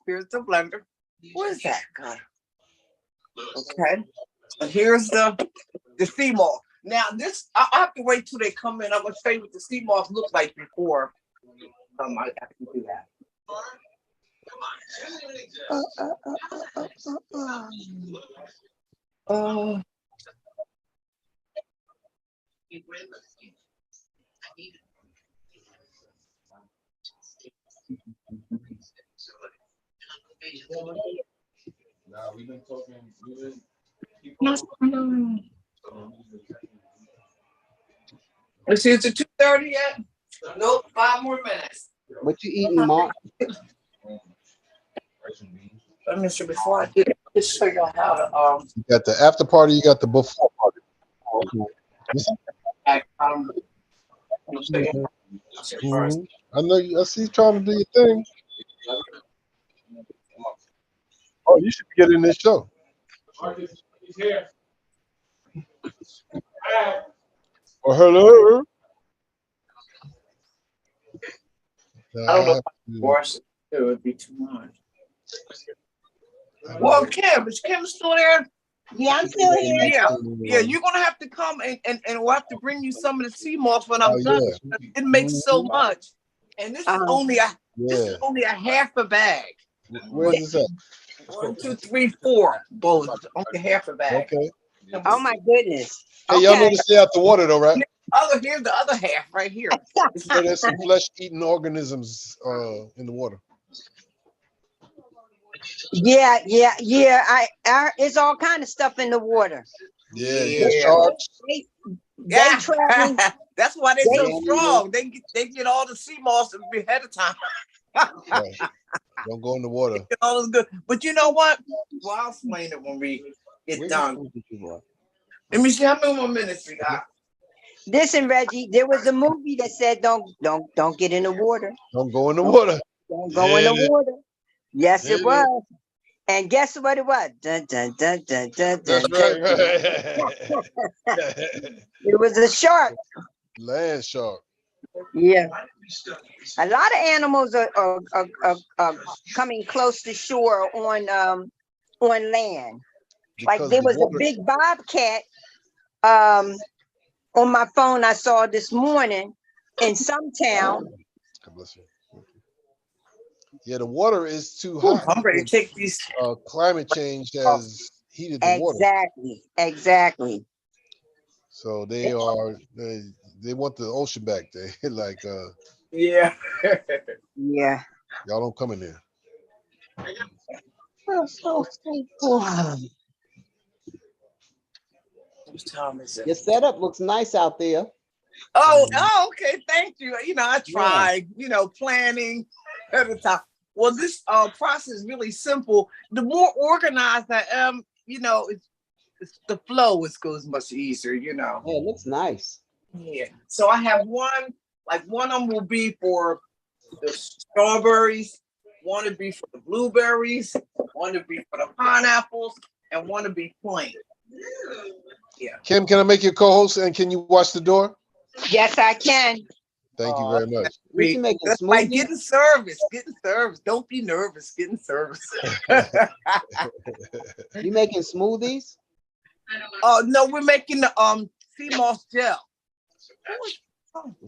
Here's the blender. Where's that? God. Okay. And here's the sea moth. Now this I have to wait till they come in. I'm gonna show you what the sea moth looked like before. I can do that. Now we've been talking. Let's see, is it 2:30 yet? Nope, 5 more minutes. What you eating, Mark? Let me see before I do it, just show y'all how to You got the after party, you got the before party. I know you, I see you trying to do your thing. Oh, you should be getting this show. He's here. Oh, hello. I don't know if I can wash it. It would be too much. Well, Kim, is Kim still there? Yeah, I'm still here. Yeah, you're gonna have to come and we'll have to bring you some of the sea moss when I'm done. It makes so much. And this is only a half a bag. Where's this at? 1, 2, 3, 4 bowls. Only half a bag. Okay. Oh my goodness. Hey, y'all need to stay out the water though, right? Here's the other half right here. So there's some flesh-eating organisms in the water. Yeah. It's all kind of stuff in the water. Yeah. Sharks. That's why they're so strong. They get all the sea moss ahead of time. Right. Don't go in the water. All is good. But you know what? Well, I'll explain it when we get done. Let me see how many more minutes we got. Listen, Reggie, there was a movie that said don't get in the water. Don't go in the water. Don't go in the water. Yes, it was. And guess what it was? Dun, dun, dun, dun, dun, dun, dun. It was a shark. Land shark. Yeah. A lot of animals are coming close to shore on land. Like there was a big bobcat on my phone I saw this morning in some town. God bless you. Yeah, the water is too hot. I'm ready to take these. Climate change has heated the water. Exactly. So they want the ocean back. They like yeah. Y'all don't come in there. So thankful. Whose time is it? Your setup looks nice out there. Oh, okay. Thank you. I tried, planning at the time. Well, this process is really simple. The more organized I am, the flow goes much easier, Yeah, it looks nice. Yeah. So I have one of them will be for the strawberries, one to be for the blueberries, one to be for the pineapples, and one to be plain. Yeah. Kim, can I make you a co-host and can you watch the door? Yes, I can. Thank you very much. That's like getting service. Don't be nervous. Getting service. You making smoothies? Oh no, we're making the sea moss gel.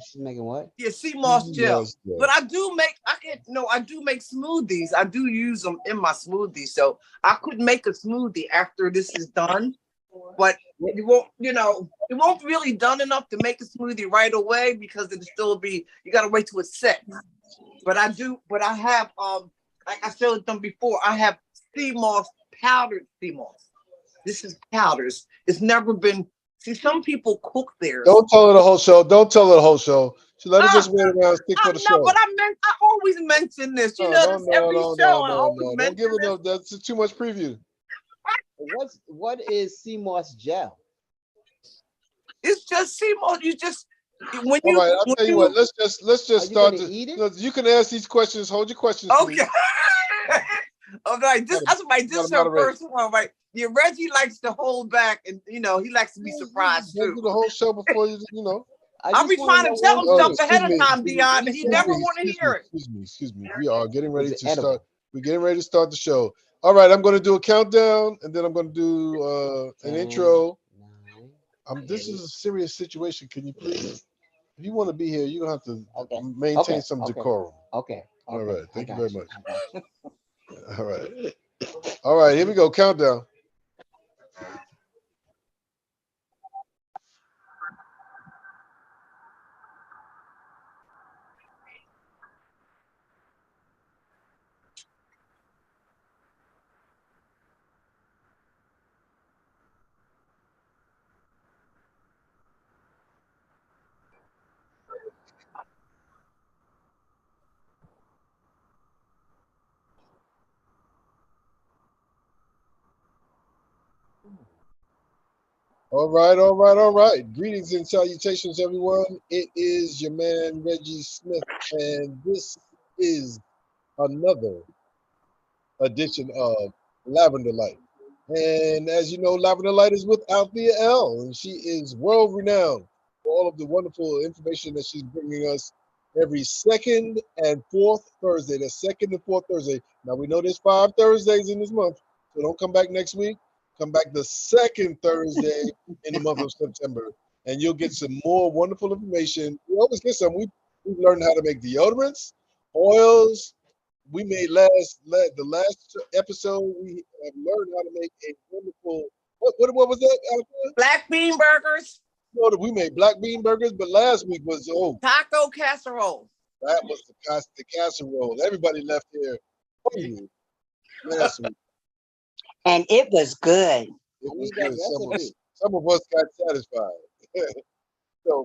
She's making what? Yeah, sea moss gel. But I do make smoothies. I do use them in my smoothies. So I could make a smoothie after this is done. But it won't really done enough to make a smoothie right away because it'll still be, you gotta wait till it's set. But I have like I showed them before, I have sea moss, powdered sea moss. This is powders. It's never been, see, some people cook theirs. Don't tell her the whole show. So let her just wait around and stick for the show. But I always mention this. Every show. Don't give it no, that's too much preview. What is sea moss gel? It's just sea moss. You just when you. All right, I'll tell you what. Let's just start. You can ask these questions. Hold your questions. Okay. All right. This is her first one, right? Yeah, Reggie likes to hold back, and he likes to be surprised too. Do the whole show before you. I'll be trying to tell him stuff ahead of time, Dion, and he never want to hear it. Excuse me. We are getting ready to start. We're getting ready to start the show. All right, I'm going to do a countdown, and then I'm going to do an intro. This is a serious situation. Can you please, if you want to be here, you're going to have to maintain some decorum. Okay. All right. Thank you very much. All right. All right. Here we go. Countdown. All right, all right, all right. Greetings and salutations, everyone. It is your man, Reggie Smith, and this is another edition of Lavender Light. And as you know, Lavender Light is with Althea L, and she is world renowned for all of the wonderful information that she's bringing us every second and fourth Thursday. The second and fourth Thursday. Now, we know there's 5 Thursdays in this month, so don't come back next week. Come back the second Thursday in the month of September, and you'll get some more wonderful information. We always get some. We've learned how to make deodorants, oils. We made the last episode. We have learned how to make a wonderful. What was that, Althea? Black bean burgers. No, we made black bean burgers, but last week was taco casserole. That was the casserole. Everybody left here hungry last week. And it was good. It was good. Some of us got satisfied. So,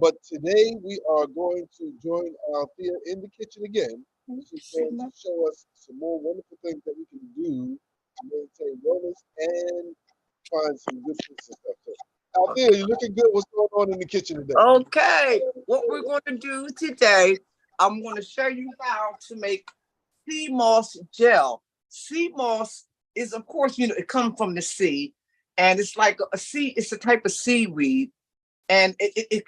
but today we are going to join Althea in the kitchen again. She's going to show us some more wonderful things that we can do to maintain wellness and find some good tips and stuff. So, Althea, you're looking good. What's going on in the kitchen today? Okay, what we're going to do today, I'm going to show you how to make sea moss gel. Sea moss is, of course, it comes from the sea, and it's like it's a type of seaweed, and it's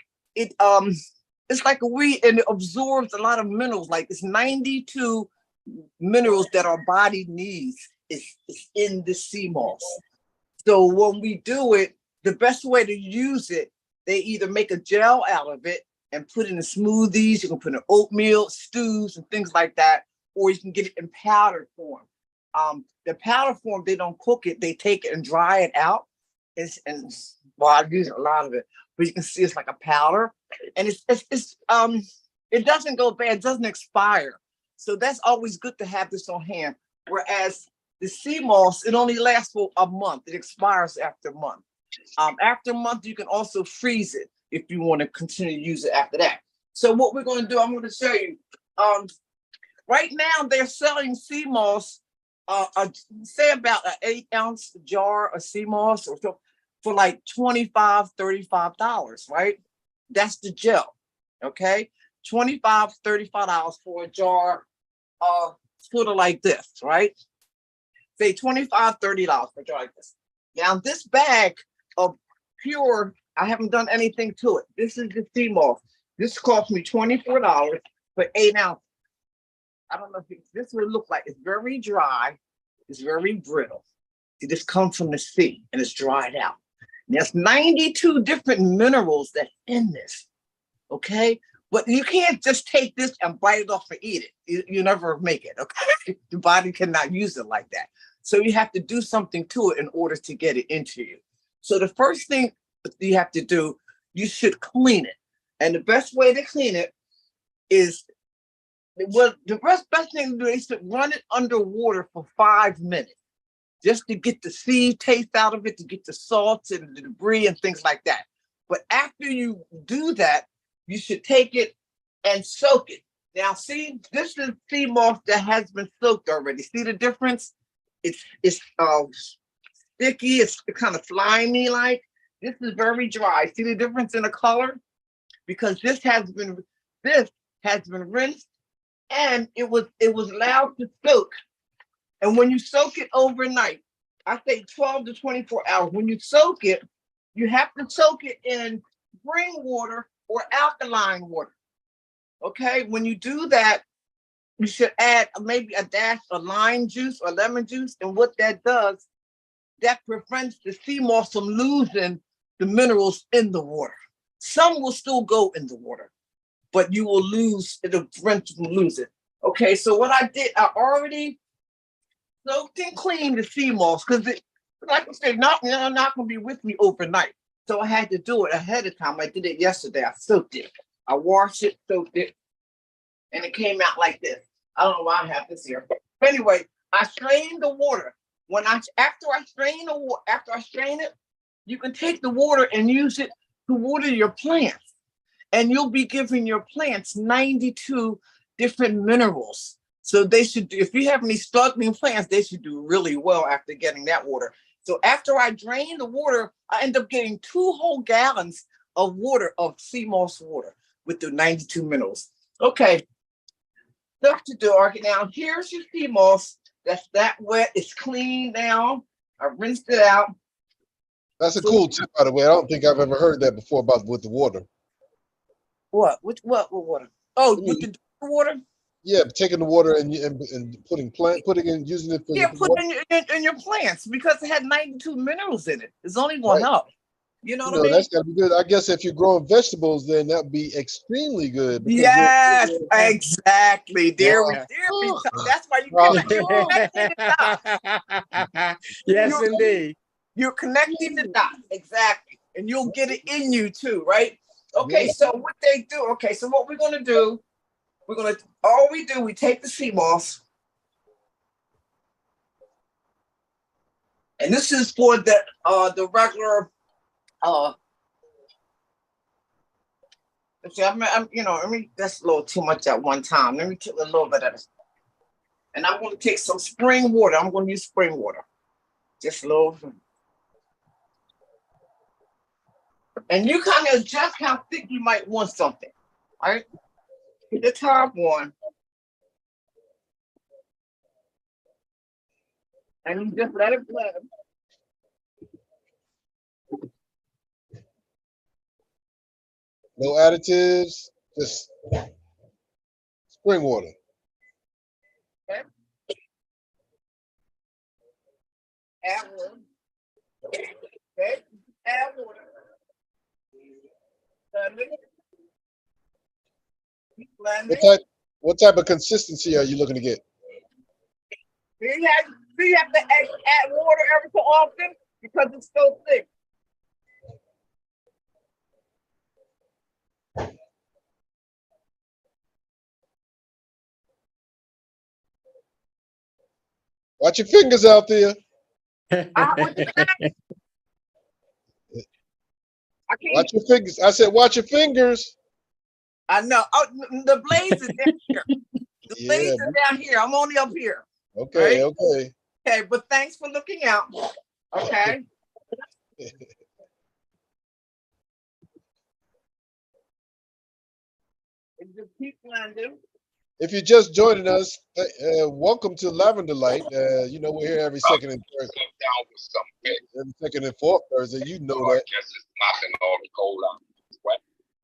like a weed, and it absorbs a lot of minerals. Like it's 92 minerals that our body needs is in the sea moss. So when we do it, the best way to use it, they either make a gel out of it and put it in smoothies. You can put it in oatmeal, stews, and things like that, or you can get it in powder form. The powder form, they don't cook it; they take it and dry it out. I use a lot of it, but you can see it's like a powder, and it doesn't go bad, it doesn't expire. So that's always good to have this on hand. Whereas the sea moss, it only lasts for a month; it expires after a month. After a month, you can also freeze it if you want to continue to use it after that. So what we're going to do, I'm going to show you. Right now, they're selling sea moss. Say about an 8-ounce jar of sea moss or so for like $25, $35, right? That's the gel, okay? $25, $35 for a jar, sort of like this, right? Say $25, $30 for a jar like this. Now this bag of pure, I haven't done anything to it. This is the sea moss. This cost me $24 for 8 ounces. I don't know if this would look like. It's very dry. It's very brittle. It just comes from the sea and it's dried out. And there's 92 different minerals that's in this. Okay, but you can't just take this and bite it off and eat it. You never make it. Okay, the body cannot use it like that. So you have to do something to it in order to get it into you. So the first thing you have to do, you should clean it. And the best way to clean it is. Well, the best thing to do is to run it under water for 5 minutes, just to get the sea taste out of it, to get the salts and the debris and things like that. But after you do that, you should take it and soak it. Now, see, this is sea moss that has been soaked already. See the difference? It's sticky. It's kind of slimy like. This is very dry. See the difference in the color? Because this has been rinsed. And it was allowed to soak. And when you soak it overnight, I say 12 to 24 hours. When you soak it, you have to soak it in spring water or alkaline water. Okay, when you do that, you should add maybe a dash of lime juice or lemon juice. And what that does, that prevents the sea moss from losing the minerals in the water. Some will still go in the water, but you will lose, it'll prevent you from losing. Okay, so what I did, I already soaked and cleaned the sea moss because it, like I said, not gonna be with me overnight. So I had to do it ahead of time. I did it yesterday. I soaked it. I washed it, soaked it, and it came out like this. I don't know why I have this here. But anyway, I strained the water. After I strain it, you can take the water and use it to water your plants. And you'll be giving your plants 92 different minerals. So they should do, if you have any struggling plants, they should do really well after getting that water. So after I drain the water, I end up getting 2 whole gallons of water, of sea moss water with the 92 minerals. Okay, stuff to do. Okay, now here's your sea moss. That's that wet. It's clean now. I rinsed it out. That's a cool tip, by the way. I don't think I've ever heard that before about with the water. What water? Oh, with the water? Yeah, taking the water and putting and using it for in your plants, because it had 92 minerals in it. It's only going to help. You know what I mean? That's got to be good. I guess if you're growing vegetables, then that would be extremely good. Yes, exactly. There we that's why you're connecting the dots. Yes, indeed. You're connecting the dots, exactly. And you'll get it in you too, right? Okay, so what they do, okay, so what we're gonna do, we take the sea moss, and this is for the regular see, that's a little too much at one time. Let me take a little bit of this. And I'm going to take some spring water. I'm going to use spring water. Just a little. And you kind of adjust how thick you might want something. All right? Hit the top one. And you just let it blend. No additives, just spring water. Okay. Add water. Okay. Add water. Blend it. What type of consistency are you looking to get? Do you have to add water every so often because it's so thick? Watch your fingers out there. Watch your fingers. I said, watch your fingers. I know. Oh, the blaze is down here. The blaze is down here. I'm only up here. Okay, right? okay. Okay, but thanks for looking out. Okay. And just keep blending. If you're just joining us, welcome to Lavender Light. We're here every second and Thursday. Every second and fourth Thursday. You know that.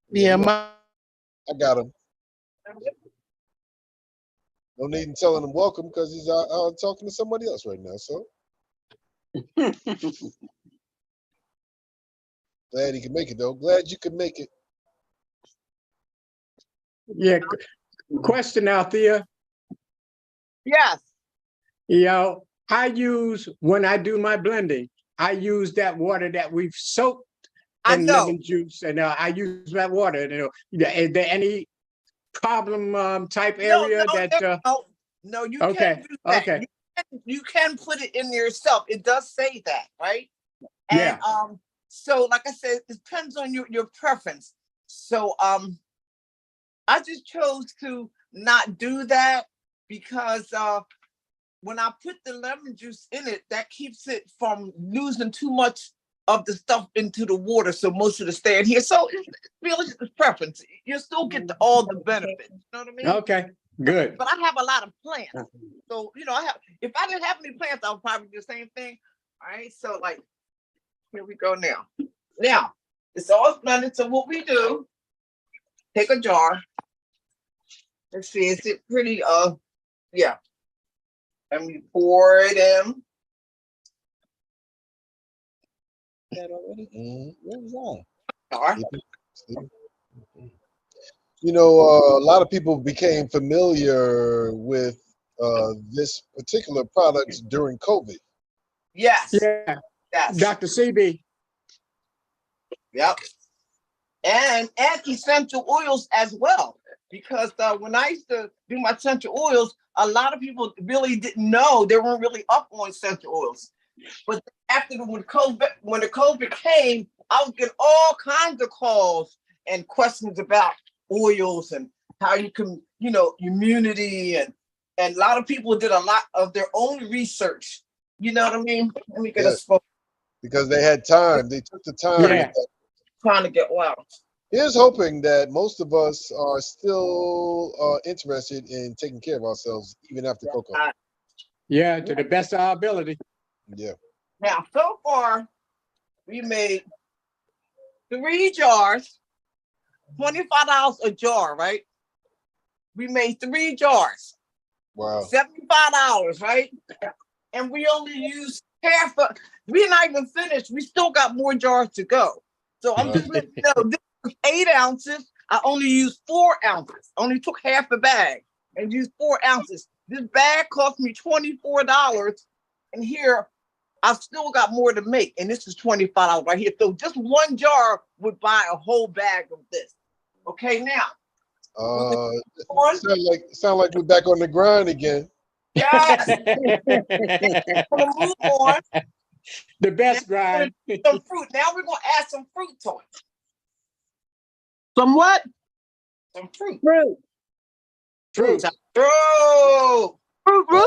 Yeah, I got him. No need in telling him welcome because he's out talking to somebody else right now. So glad he can make it though. Glad you could make it. Yeah. Question, Althea. Yes. When I do my blending, I use that water that we've soaked in lemon juice, and I use that water. Is there any problem type area No, you can't do that. Okay. You can put it in yourself. It does say that, right? And yeah. So like I said, it depends on your preference. So I just chose to not do that because when I put the lemon juice in it, that keeps it from losing too much of the stuff into the water, so most of it stay in here. So it's really just a preference. You still get all the benefits. You know what I mean? Okay, good. But I have a lot of plants, so if I didn't have any plants, I would probably do the same thing. All right, so like here we go now. Now it's all blended. So what we do? Take a jar. Let's see, is it pretty? Yeah. And we pour it in. That already? Where was You know, a lot of people became familiar with this particular product during COVID. Yes. Yeah. Yes. Dr. CB. Yep. And essential oils as well. Because when I used to do my essential oils, a lot of people really didn't know, they weren't really up on essential oils. But after when the COVID came, I was getting all kinds of calls and questions about oils and how you can, immunity, and a lot of people did a lot of their own research. You know what I mean? Let me get a spot. Because they had time. They took the time. Trying to get well. Here's hoping that most of us are still interested in taking care of ourselves even after cocoa. Yeah, to the best of our ability. Yeah. Now, so far, we made 3 jars, $25 a jar, right? We made 3 jars. Wow. $75, right? And we only used half of, we're not even finished. We still got more jars to go. So I'm just letting you know, this was 8 ounces. I only used 4 ounces. Only took half the bag and used 4 ounces. This bag cost me $24. And here, I've still got more to make. And this is $25 right here. So just 1 jar would buy a whole bag of this. Okay, now. Sound like we're back on the grind again. Yes. We're gonna move on. The best grind. Some fruit. Now we're gonna add some fruit to it. Some what? Some fruit. Fruit. Fruit.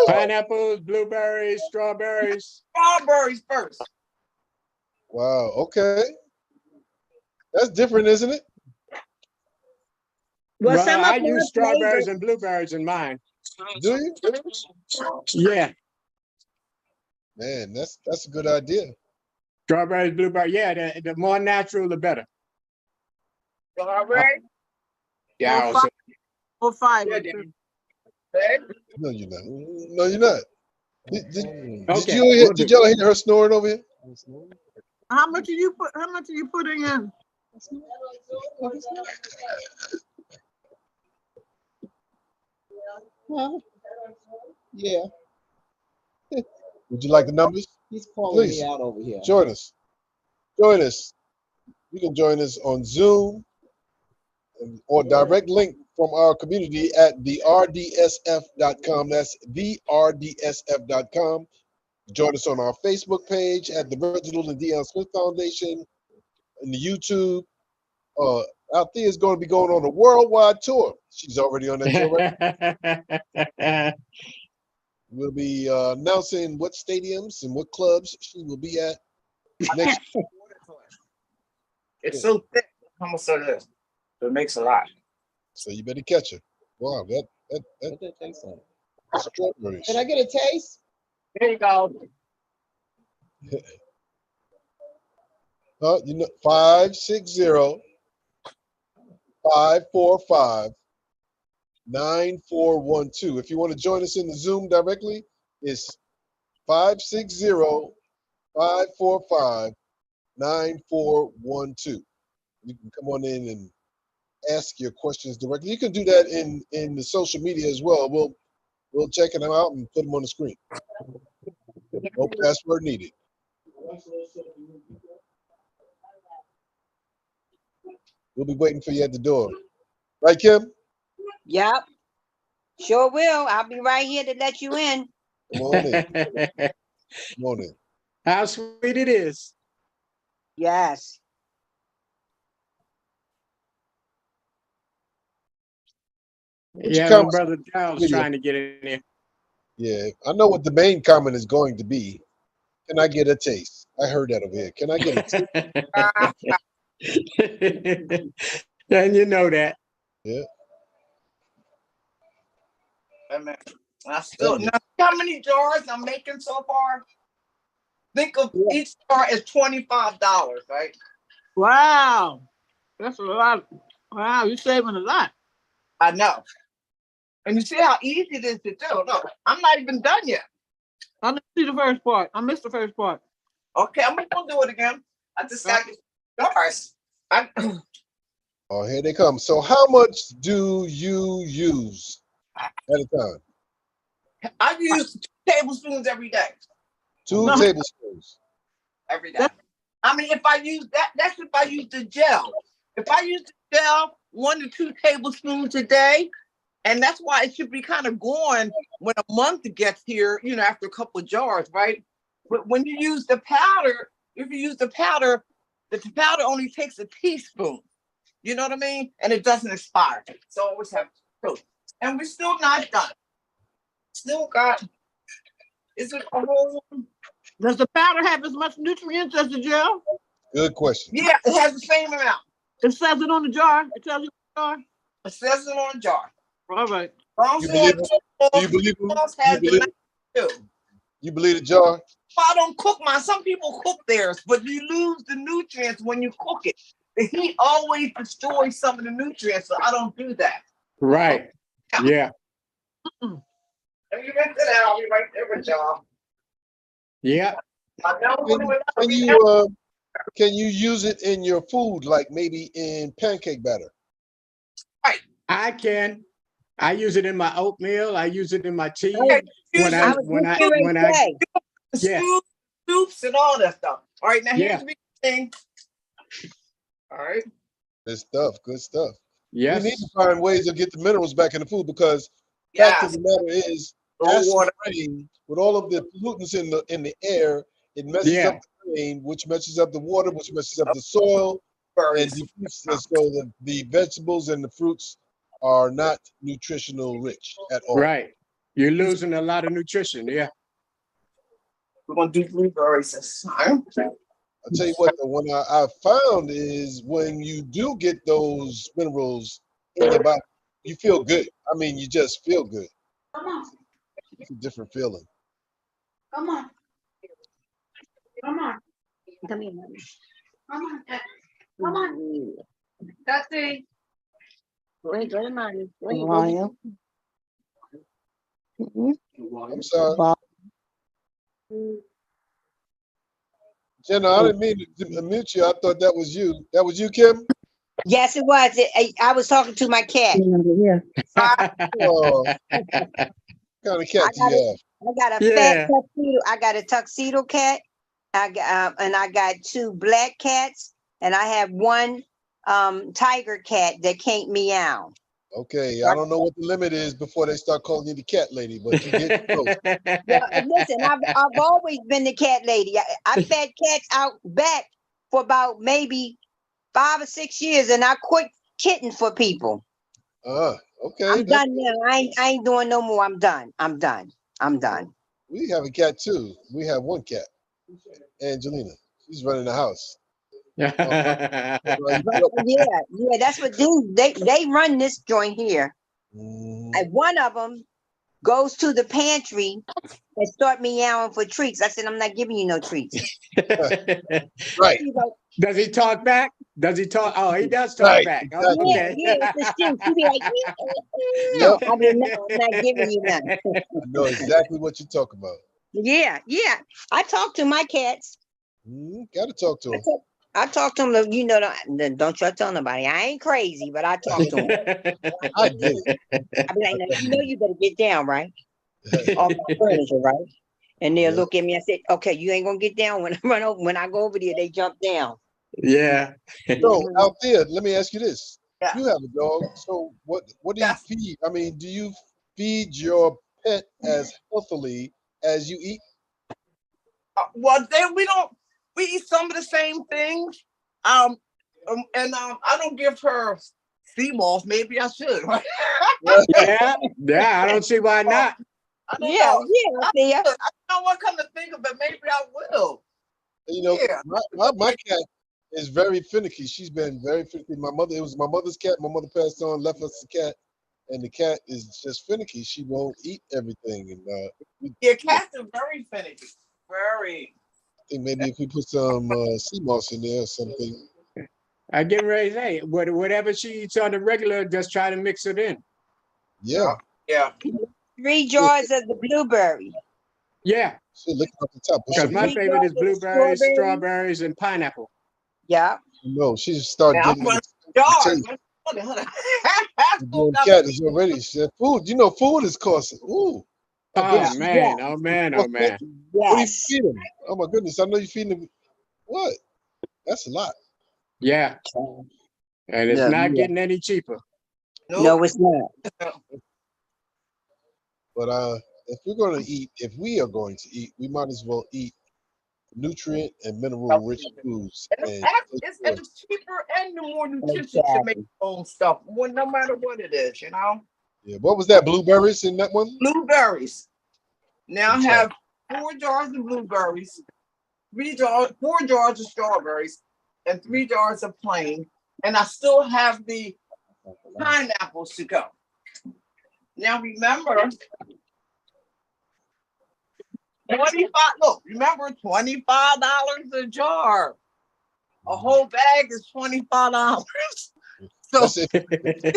Pineapples, blueberries, strawberries. Strawberries first. Wow. Okay. That's different, isn't it? Well, I use strawberries and blueberries in mine. Do you? Yeah. Man, that's a good idea. Strawberries, blueberries. Yeah, the more natural, the better. Strawberry? Yeah. Or 5. No, you're not. No, you're not. Did y'all hear her snoring over here? How much are you putting in? Yeah. Would you like the numbers? He's calling Please me out over here. join us. Join us. You can join us on Zoom or direct link from our community at theRDSF.com. That's theRDSF.com. Join us on our Facebook page at the Reginald and Deion Smith Foundation, and the YouTube. Althea is going to be going on a worldwide tour. She's already on that tour, right? We'll be announcing what stadiums and what clubs she will be at next. It's so thick. How much it is? It makes a lot. So you better catch her. Wow, that tastes like? strawberries. Can I get a taste? There you go. 560-545-9412. If you want to join us in the Zoom directly, it's 560-545-9412. You can come on in and ask your questions directly. You can do that in the social media as well. We'll check them out and put them on the screen. No password needed. We'll be waiting for you at the door. Right, Kim? Yep. Sure will. I'll be right here to let you in. Come on in. Come on in. How sweet it is. Yes. Yeah, my brother Charles trying to get in there. Yeah, I know what the main comment is going to be. Can I get a taste? I heard that over here. Can I get a taste? And you know that. Yeah. I still now, how many jars I'm making so far? Think of each jar as $25, right? Wow, that's a lot. Wow, you're saving a lot. I know. And you see how easy it is to do. Look, I'm not even done yet. I didn't see the first part. I missed the first part. Okay, I'm gonna do it again. I just got yours. Oh, here they come. So how much do you use at a time? I use 2 tablespoons every day. 2 tablespoons. Every day. I mean, if I use that's if I use the gel. If I use the gel, 1 to 2 tablespoons a day. And that's why it should be kind of going when a month gets here, you know, after a couple of jars, right? But when you use the powder, if you use the powder only takes a teaspoon. You know what I mean? And it doesn't expire. So always have to. And we're still not done. Still got, is it a whole one? Does the powder have as much nutrients as the gel? Good question. Yeah, it has the same amount. It says it on the jar. It tells you on the jar. It says it on the jar. All right. You believe it? You believe it? You believe the jar? I don't cook mine. Some people cook theirs, but you lose the nutrients when you cook it. The heat always destroys some of the nutrients, so I don't do that. Right. Yeah. If you rinse it out, I'll be right there with y'all. Yeah. Can you use it in your food, like maybe in pancake batter? Right. I can. I use it in my oatmeal. I use it in my tea. Soups and all that stuff. All right, now here's the big thing. All right. Good stuff. Good stuff. Yes. We need to find ways to get the minerals back in the food because fact of the matter is, acid rain, with all of the pollutants in the air, it messes up the rain, which messes up the water, which messes up the soil, and so the vegetables and the fruits are not nutritional rich at all. Right. You're losing a lot of nutrition. Yeah. We're going to do blueberries this time. I'll tell you what, the one I found is when you do get those minerals in your body, you feel good. I mean, you just feel good. Come on. It's a different feeling. Come on. Come on. Come here, mommy. Come on. Come on. That's it. Go to mommy. I'm sorry. Jenna, I didn't mean to mute you. I thought that was you. That was you, Kim? Yes, it was. I was talking to my cat. Oh, what kind of cat do you have? I got a fat tuxedo. I got a tuxedo cat. And I got 2 black cats, and I have 1 tiger cat that can't meow. Okay, I don't know what the limit is before they start calling you the cat lady, but you get close. Well, listen, I've always been the cat lady. I fed cats out back for about maybe 5 or 6 years, and I quit kitten for people. Okay. I'm done now. I ain't doing no more. I'm done. We have a cat too. We have 1 cat, Angelina. She's running the house. Yeah, that's what they run this joint here. And one of them goes to the pantry and start meowing for treats. I said, I'm not giving you no treats. Right. Does he talk back? Does he talk? Oh, he does talk back. Exactly. Okay. Yeah, it's the shoe. She be like, no. I mean, no, I'm not giving you none. I know exactly what you're talking about. Yeah. I talk to my cats. Gotta talk to them. I talk to them, you know, don't try to tell nobody. I ain't crazy, but I talk to them. I get it. I be like, no, you know you better get down, right? Off my furniture, right? And they'll look at me and say, okay, you ain't gonna get down when I go over there, they jump down. Yeah. So Althea, let me ask you this. Yeah. You have a dog. So what do you feed? I mean, do you feed your pet as healthily as you eat? Well, we eat some of the same things. I don't give her sea moss. Maybe I should. Yeah, I don't see why not. I don't know. I don't want to come to think of it. Maybe I will. You know, my cat is very finicky. She's been very finicky. It was my mother's cat. My mother passed on, left us a cat, and the cat is just finicky. She won't eat everything. And cats are very finicky. Very. I think maybe if we put some sea moss in there or something. I get ready to say, whatever she eats on the regular, just try to mix it in. Yeah. Yeah. 3 jars of the blueberry. Yeah. See, look at the top. Because my favorite is blueberries, strawberries, and pineapple. Yeah. No, she just started Now, getting jars. doing cat is already. She said, food. You know, food is costing. Ooh. Oh goodness. man, oh man, oh man. What do you feed them? Oh my goodness, I know you feeding them. What? That's a lot. Yeah. And it's not getting any cheaper. No, it's not. But if we're going to eat, if we are going to eat, we might as well eat nutrient and mineral rich foods. And it's cheaper and the more nutrition to make your own stuff, no matter what it is, you know. Yeah. What was that? Blueberries in that one? Blueberries. Now I have 4 jars of blueberries, 4 jars of strawberries, and 3 jars of plain. And I still have the pineapples to go. Now remember, 25. Look, remember, $25 a jar. A whole bag is $25. So see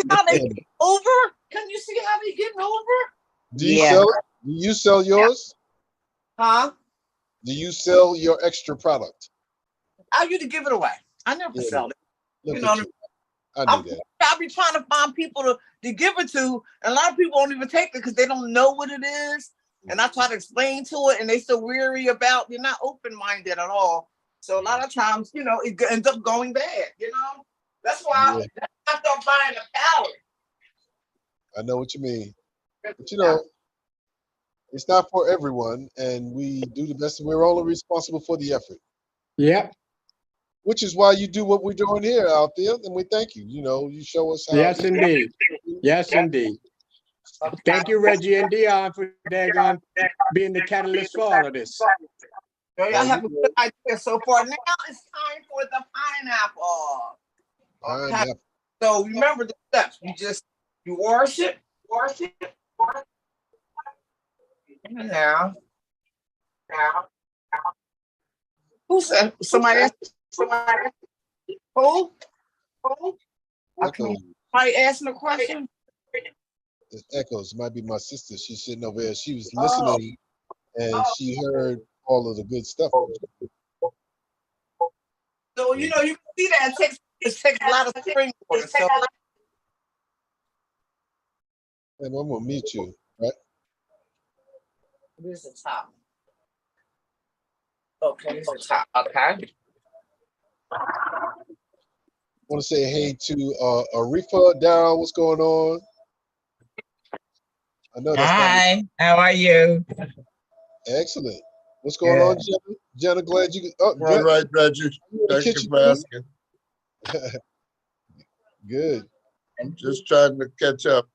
how they get over? Can you see how they getting over? Do you sell it? Do you sell yours? Huh? Do you sell your extra product? I used to give it away. I never sell it. You know, I'll be trying to find people to give it to, and a lot of people won't even take it because they don't know what it is. And I try to explain to it, and they still weary about. You're not open-minded at all. So a lot of times, you know, it ends up going bad. You know, that's why I start buying a pallet. I know what you mean, but you know, it's not for everyone, and we do the best. We're only responsible for the effort. Yep. Which is why you do what we're doing here, Althea, and we thank you. You know, you show us how. Yes, indeed. Yes, indeed. Thank you, Reggie and Dion, for being the catalyst for all of this. I have a good idea so far. Now it's time for the pineapple. Okay. So remember the steps. You wash it. Now. Who said? Somebody asked. Who? Somebody asking a question? It echoes. Might be my sister. She's sitting over there. She was listening, and she heard all of the good stuff. So you know, you can see that it takes a lot of spring water. So, and I'm gonna meet you, right? Where's the top? Okay, here's the top. Okay. I want to say hey to Arifa, Daryl. What's going on? I know that's Hi, how are you? Excellent. What's going on, Jenna? Jenna, glad you. All right, Reggie. Thank you for asking. Good. I'm just trying to catch up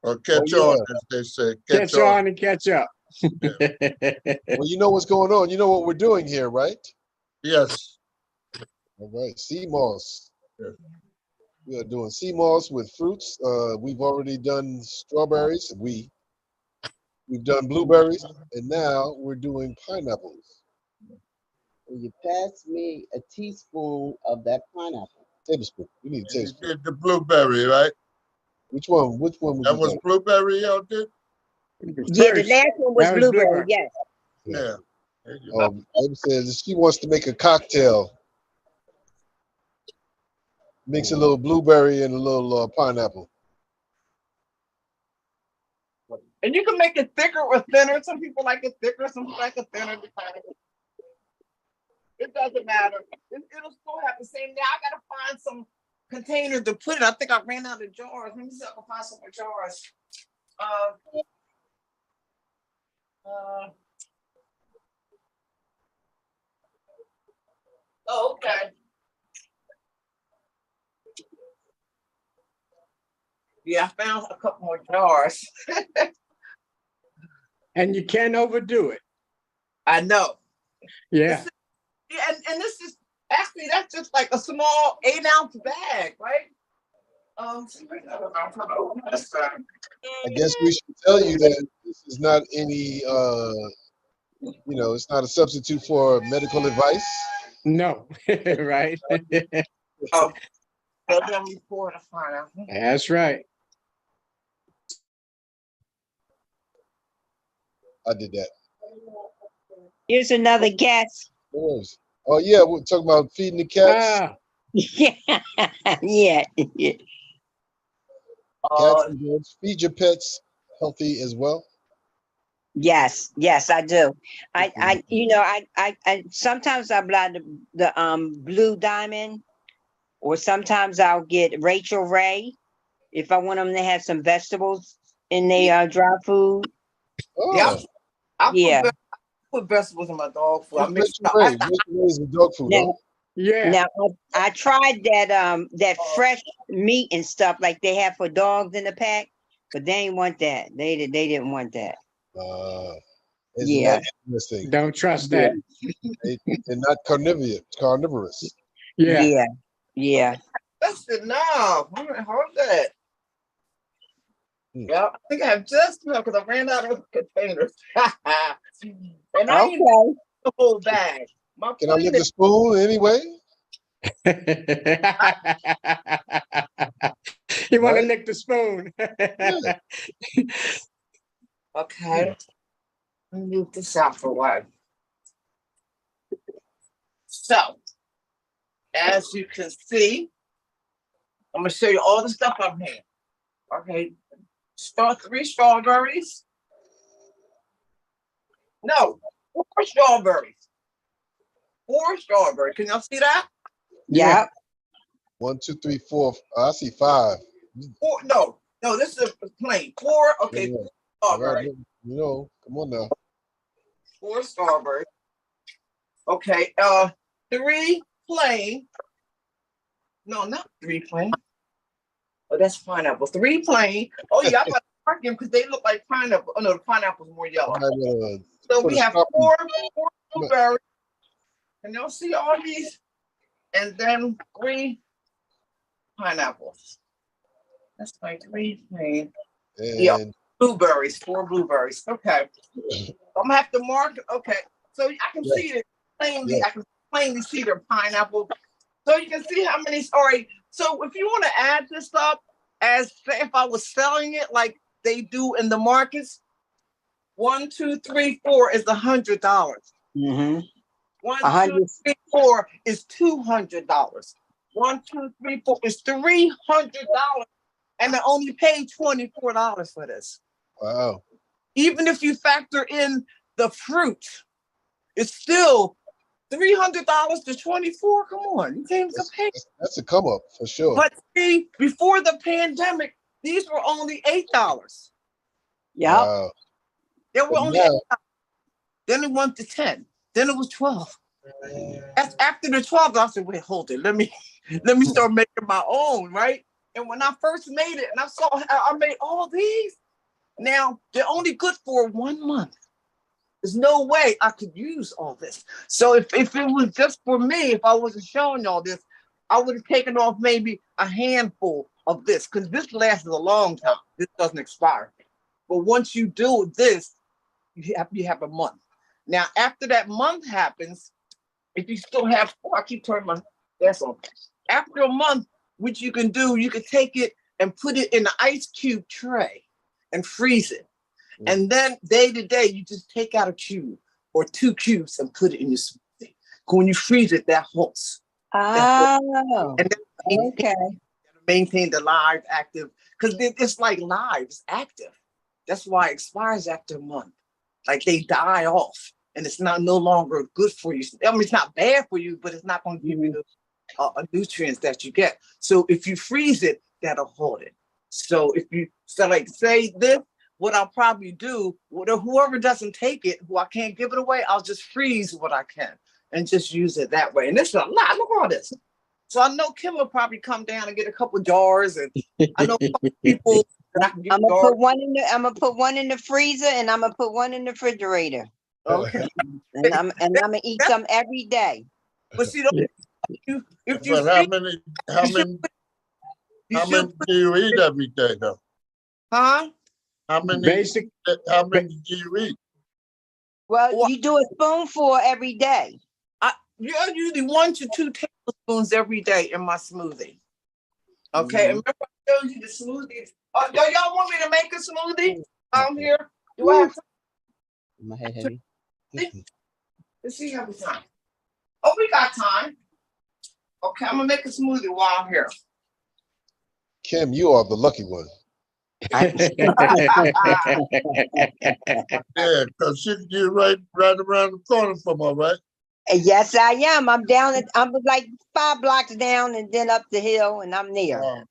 or catch on, as they say. Catch on and catch up. Well, you know what's going on. You know what we're doing here, right? Yes. All right. Sea moss. Yeah. We are doing sea moss with fruits. We've already done strawberries. We've done blueberries, and now we're doing pineapples. Will you pass me a teaspoon of that pineapple? Tablespoon. We need a tablespoon. You did the blueberry, right? Which one? Which one was that? Was blueberry y'all did? Yeah, the last one was blueberry. Yes. Yeah. Baby says she wants to make a cocktail. Mix a little blueberry and a little pineapple. And you can make it thicker or thinner. Some people like it thicker, some people like it thinner. It doesn't matter. It'll still have the same. Now I gotta find some container to put it. I think I ran out of jars. Let me see if I can find some more jars. Okay. Yeah, I found a couple more jars. And you can't overdo it. I know. Yeah. And this is actually, that's just like a small 8-ounce bag, right? I guess we should tell you that this is not any it's not a substitute for medical advice. No. Right. So then we pour the pineapple. That's right. I did that. Here's another guess. Oh yeah, we're talking about feeding the cats. Yeah, yeah, yeah. Cats and dogs. Feed your pets healthy as well. Yes, yes, I do. I sometimes I buy the Blue Diamond, or sometimes I'll get Rachel Ray if I want them to have some vegetables in their dry food. Yeah, Yeah. Put vegetables in my dog food. I mix Rachel Ray is dog food. Now, yeah. Now I tried that fresh meat and stuff like they have for dogs in the pack, but they ain't want that. They didn't want that. Yeah. Don't trust that. They're not carnivorous. Yeah. Yeah. Yeah. That's enough. Hold that. Yeah, I think I have just enough because I ran out of containers. And I ain't the whole bag. Can I lick the spoon anyway? You want to lick the spoon? Okay. Let me move this out for a while. So, as you can see, I'm going to show you all the stuff I'm here. Okay. 3 strawberries. No, 4 strawberries. 4 strawberries. Can y'all see that? Yeah. 1, 2, 3, 4. I see 5. 4. No, this is a plain. 4. Okay. Yeah. 4 strawberries. Come on now. 4 strawberries. Okay. 3 plain. No, not 3 plain. Oh, that's pineapple. 3 plain. Oh yeah, I'm gonna mark them because they look like pineapple. Oh no, the pineapple's more yellow. So we have 4 blueberries. Can y'all see all these? And then 3 pineapples. That's like 3 plain. Yeah, blueberries. 4 blueberries. Okay. I'm gonna have to mark it. Okay. So I can see it plainly. I can plainly see the pineapple. So you can see how many. All right. So if you want to add this up, as if I was selling it like they do in the markets, 1, 2, 3, 4 is $100. Mm-hmm. 1, 2, 3, 4 is $200. 1, 2, 3, 4 is $300, and I only paid $24 for this. Wow. Even if you factor in the fruit, it's still $300 to 24. Come on, you can't compare. That's a come up for sure. But see, before the pandemic, these were only $8. Yeah. Wow. They were only $8. Then it went to 10. Then it was 12. After the 12, I said, wait, hold it. Let me start making my own, right? And when I first made it, and I saw how I made all these, now they're only good for 1 month. There's no way I could use all this. So if it was just for me, if I wasn't showing all this, I would have taken off maybe a handful of this, because this lasts a long time. This doesn't expire. But once you do this, you have a month. Now, after that month happens, if you still have, I keep turning my gas on. After a month, what you can do, you can take it and put it in an ice cube tray and freeze it. And then day to day, you just take out a cube or 2 cubes and put it in your smoothie. When you freeze it, that halts. Oh, and then okay. Maintain the live active, because it's like live, it's active. That's why it expires after a month. Like they die off, and it's no longer good for you. I mean, it's not bad for you, but it's not going to give you the nutrients that you get. So if you freeze it, that'll hold it. So if you like say this. What I'll probably do, whoever doesn't take it, who I can't give it away, I'll just freeze what I can and just use it that way. And this is a lot. Look at all this. So I know Kim will probably come down and get a couple jars, and I know people that I can get. I'm gonna put one in the freezer, and I'm gonna put one in the refrigerator. Okay. And I'm gonna eat some every day. But see, if you how many do you eat every day though? Huh? How many do you eat? Well, you do a spoonful every day. Yeah, usually 1 to 2 tablespoons every day in my smoothie. Okay, and remember I showed you the smoothies. Do y'all want me to make a smoothie out here? Do I have My head heavy. Let's see how we time. Oh, we got time. Okay, I'm gonna make a smoothie while I'm here. Kim, you are the lucky one. Yeah, because you're right around the corner from her, right? Yes, I am. I'm down. I'm like 5 blocks down and then up the hill, and I'm there.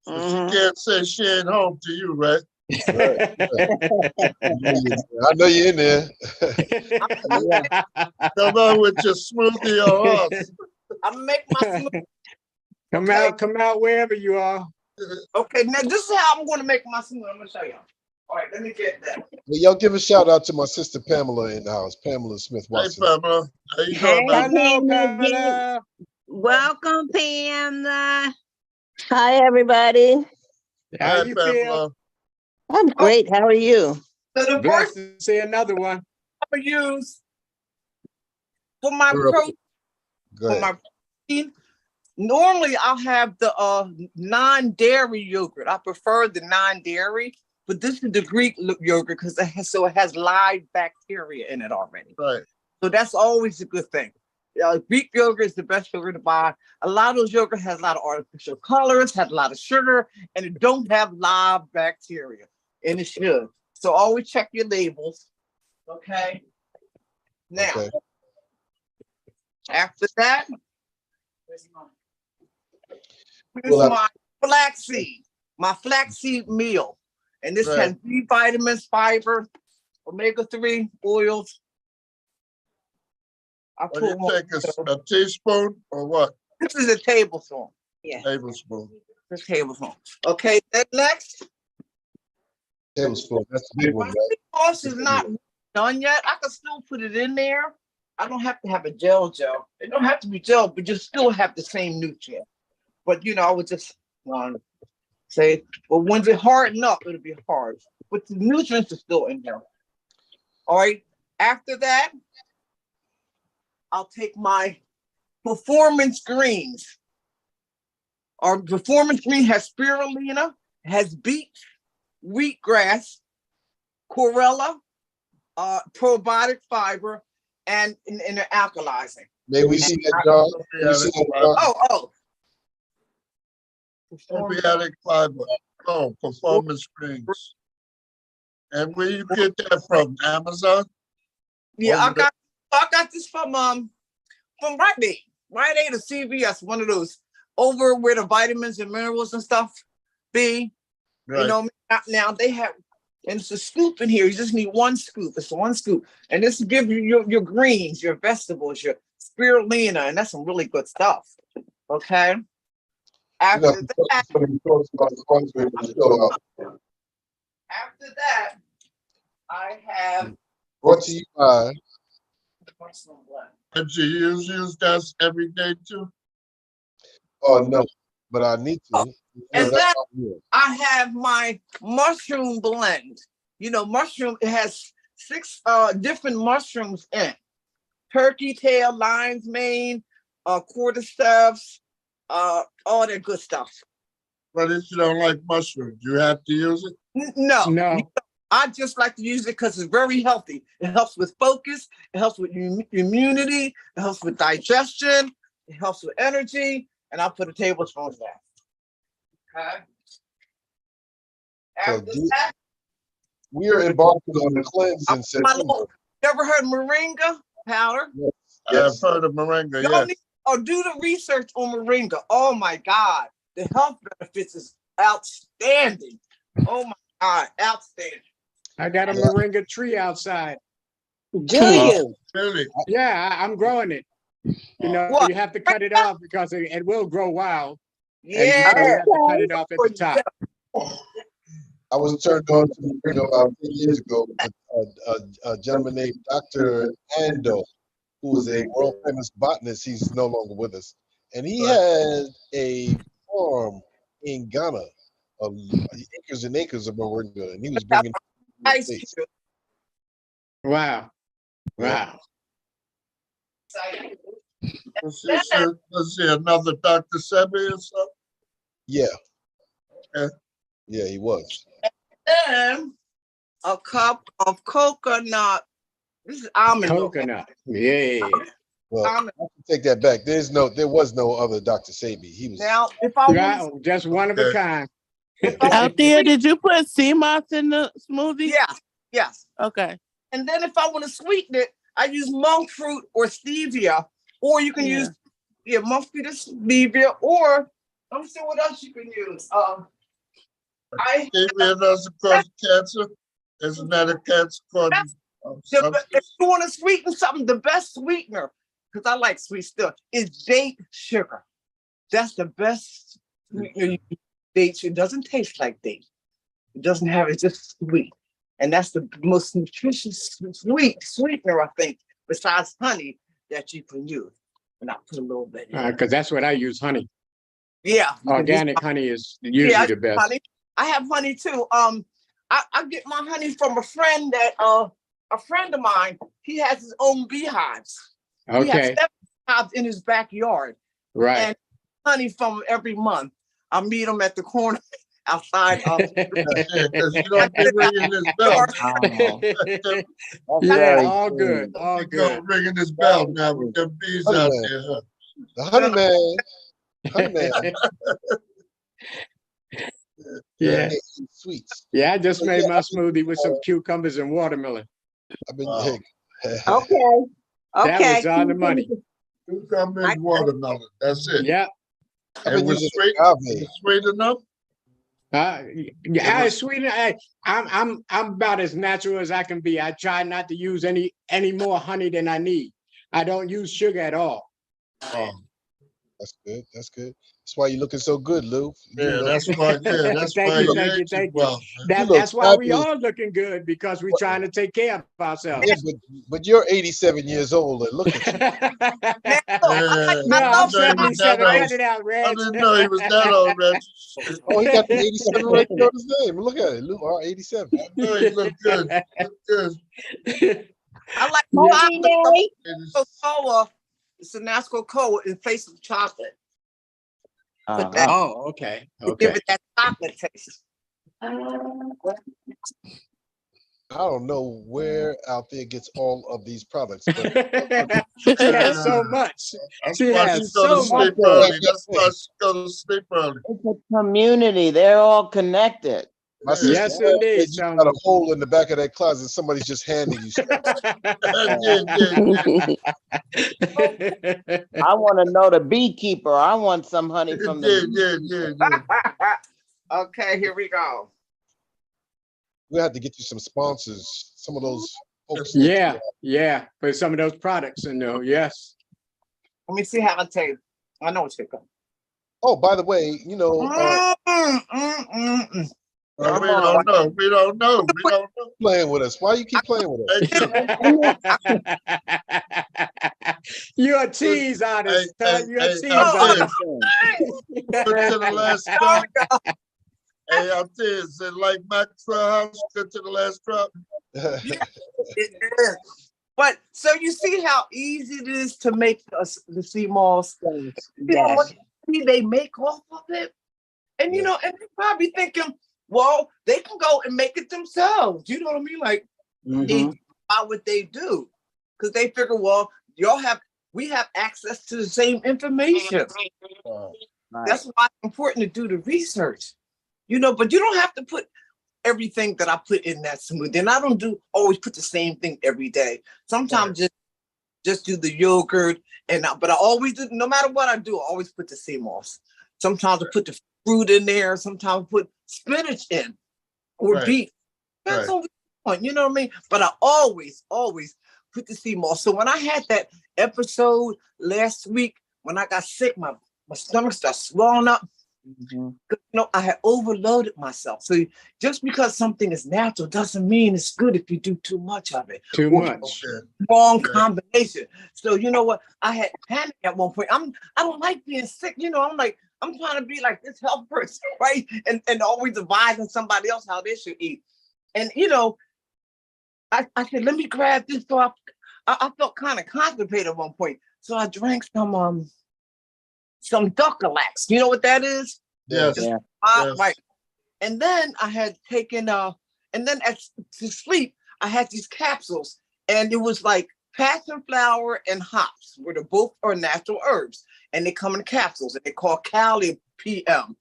So she can't say she ain't home to you, right? Right. I know you're in there. Come on with your smoothie or us. I'm gonna make my smoothie. Come out wherever you are. Okay, now this is how I'm gonna make my smoothie. I'm gonna show y'all. All right, let me get that. Well, y'all give a shout out to my sister Pamela in the house, Pamela Smith Watson. Hey, Pamela. How you Hey, doing, man? Hello, Pamela. Pamela. Welcome, Pamela. Hi, everybody. How Hi, you feel? Pamela. I'm great. How are you? So the Blessed first to see another one. I'm gonna use for my Go protein. For ahead. my protein, normally I'll have the non-dairy yogurt. I prefer the non-dairy, but this is the Greek yogurt because it has live bacteria in it already. Right. So that's always a good thing. Greek yogurt is the best yogurt to buy. A lot of those yogurt has a lot of artificial colors, has a lot of sugar, and it don't have live bacteria, and it should. So always check your labels. Okay. Now, Okay. after that, here's Well, my flaxseed meal. And this has B vitamins, fiber, omega-3 oils. I What do you put take, a teaspoon or what? this is a tablespoon. Yeah. Tablespoon. This tablespoon. Okay, then next. Tablespoon. That's the big one, My right? sauce is not done yet. I can still put it in there. I don't have to have a gel. It don't have to be gel, but you still have the same nutrient. But I would just want to say, well, once it harden up, it'll be hard. But the nutrients are still in there. All right. After that, I'll take my performance greens. Our performance green has spirulina, has beet, wheatgrass, chlorella, probiotic fiber, and they're alkalizing. May we see that, John? Probiotic fiber. Oh, performance greens. And where you get that from? Amazon? Yeah, I got this from Rite Aid. Rite Aid or CVS, one of those over where the vitamins and minerals and stuff be. Right. Now they have, and it's a scoop in here. You just need one scoop. It's one scoop. And this will give you your greens, your vegetables, your spirulina, and that's some really good stuff. Okay. After that, I have brought to you by. And you use that every day too? Oh no, but I need to. And then I have my mushroom blend. Mushroom, it has 6 different mushrooms in it. Turkey tail, lion's mane, cordyceps, all that good stuff. But if you don't like mushrooms, you have to use it? No. I just like to use it because it's very healthy. It helps with focus. It helps with immunity. It helps with digestion. It helps with energy. And I'll put a tablespoon of that. Okay. After that, we are embarking on the cleansing session. You ever heard moringa powder? Yes. I've heard of moringa, yes. Do the research on moringa. Oh my God. The health benefits is outstanding. Oh my God, outstanding. I got a moringa tree outside. Do you? Really? Yeah, I'm growing it. You have to cut it off because it will grow wild. Yeah. And so you have to cut it off at the top. I was turned on to moringa about 10 years ago with a gentleman named Dr. Ando, who was a world famous botanist. He's no longer with us. And he had a farm in Ghana of acres and acres of moringa. And he was bringing Wow. Wow. Was he another Dr. Sebi or something? Yeah. Yeah, he was. a cup of coconut. This is almond milk. Coconut. Yeah. Well, I can take that back. There was no other Dr. Sabi. He was. Now, if I Yeah, just one of a kind. Althea, did you put sea moss in the smoothie? Yes. Okay. And then if I want to sweeten it, I use monk fruit or stevia, or you can use monk fruit or stevia, or I'm sure what else you can use. Stevia doesn't cause cancer. Isn't that a cancer causing? If you want to sweeten something, the best sweetener, because I like sweet stuff, is date sugar. That's the best sweetener. Dates. It doesn't taste like date. It doesn't have. It's just sweet, and that's the most nutritious sweetener I think, besides honey, that you can use. And I put a little bit in. Because that's what I use, honey. Yeah, organic honey is usually the best. Honey. I have honey too. I get my honey from a friend of mine. He has his own beehives. Okay. He has 7 beehives in his backyard. Right. And honey from every month. I meet him at the corner outside of. Because you don't be ringing this bell. Yeah, all good. All You good. go ringing this bell now with them bees out there. Huh? The honey man. Honey man. Yeah. Sweets. Yeah, I just made my smoothie with some cucumbers and watermelon. I've been Okay. That was on the money. Cucumber and watermelon. That's it. Yeah. And was sweet enough? I sweeten. I'm about as natural as I can be. I try not to use any more honey than I need. I don't use sugar at all. Oh, that's good. That's good. That's why you're looking so good, Lou. Yeah, that's why. Yeah, that's why. Thank you. That's why we all looking good, because we're trying to take care of ourselves. Yeah, but you're 87 years old and look at you. I'm 77. Cut it out, Reg. I didn't know he was that old, Reg. Oh, he got the 87 right there on his name. Look at it, Lou. 87. I know he looked good. I like Coca-Cola. It's a natural cola in place of chocolate. Oh, okay. Give it that chocolate taste. I don't know where Althea gets all of these products. But she has so much. She has so much. That's why she goes to sleep early. It's a community. They're all connected. My sister, yes, indeed. You got a hole in the back of that closet. Somebody's just handing you stuff. I want to know the beekeeper. I want some honey from the Okay, here we go. We have to get you some sponsors. Some of those folks. Yeah, for some of those products in there. Yes. Let me see how I tell you. I know what you're going. Oh, by the way, you know. We don't know. We don't know. Playing with us. Why you keep playing with us? You're a tease artist. You're a tease artist. Put to the last drop. Hey, I'm saying, is it like Maxwell House? Good to the last drop. But so you see how easy it is to make the sea moss things. You know what they make off of it, and you know, and they're probably thinking, well, they can go and make it themselves. You know what I mean? Like, they buy what they do, because they figure, well, we have access to the same information. That's why it's important to do the research. You know, but you don't have to put everything that I put in that smoothie. And I don't always put the same thing every day. Sometimes just do the yogurt, but I always do. No matter what I do, I always put the sea moss. Sometimes I put the fruit in there. Sometimes I put spinach in or beet. That's all we want, you know what I mean? But I always put the sea moss. So when I had that episode last week, when I got sick, my stomach started swelling up. You know, I had overloaded myself. So just because something is natural doesn't mean it's good if you do too much of it. Too much. Wrong combination. So you know what? I had panic at one point. I don't like being sick. You know, I'm trying to be like this health person, right? And always advising somebody else how they should eat. And you know, I said, let me grab this. So I felt kind of constipated at one point. So I drank some Ducalax. You know what that is? Yes. Right. And then I had taken And then to sleep, I had these capsules, and it was like passion flower and hops, where the both are natural herbs, and they come in capsules, and they call Cali PM.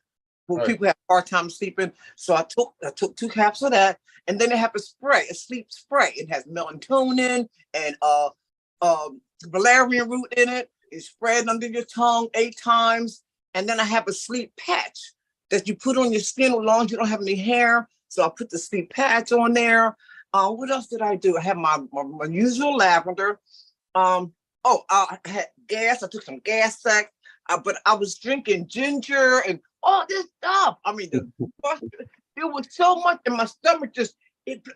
When people have a hard time sleeping. So I took 2 capsules of that, and then they have a spray, a sleep spray. It has melatonin and valerian root in it. It's spread under your tongue 8 times. And then I have a sleep patch that you put on your skin as long as you don't have any hair. So I put the sleep patch on there. What else did I do? I have my usual lavender. I had gas. I took some gas sack, but I was drinking ginger and all this stuff. I mean, it was so much, and my stomach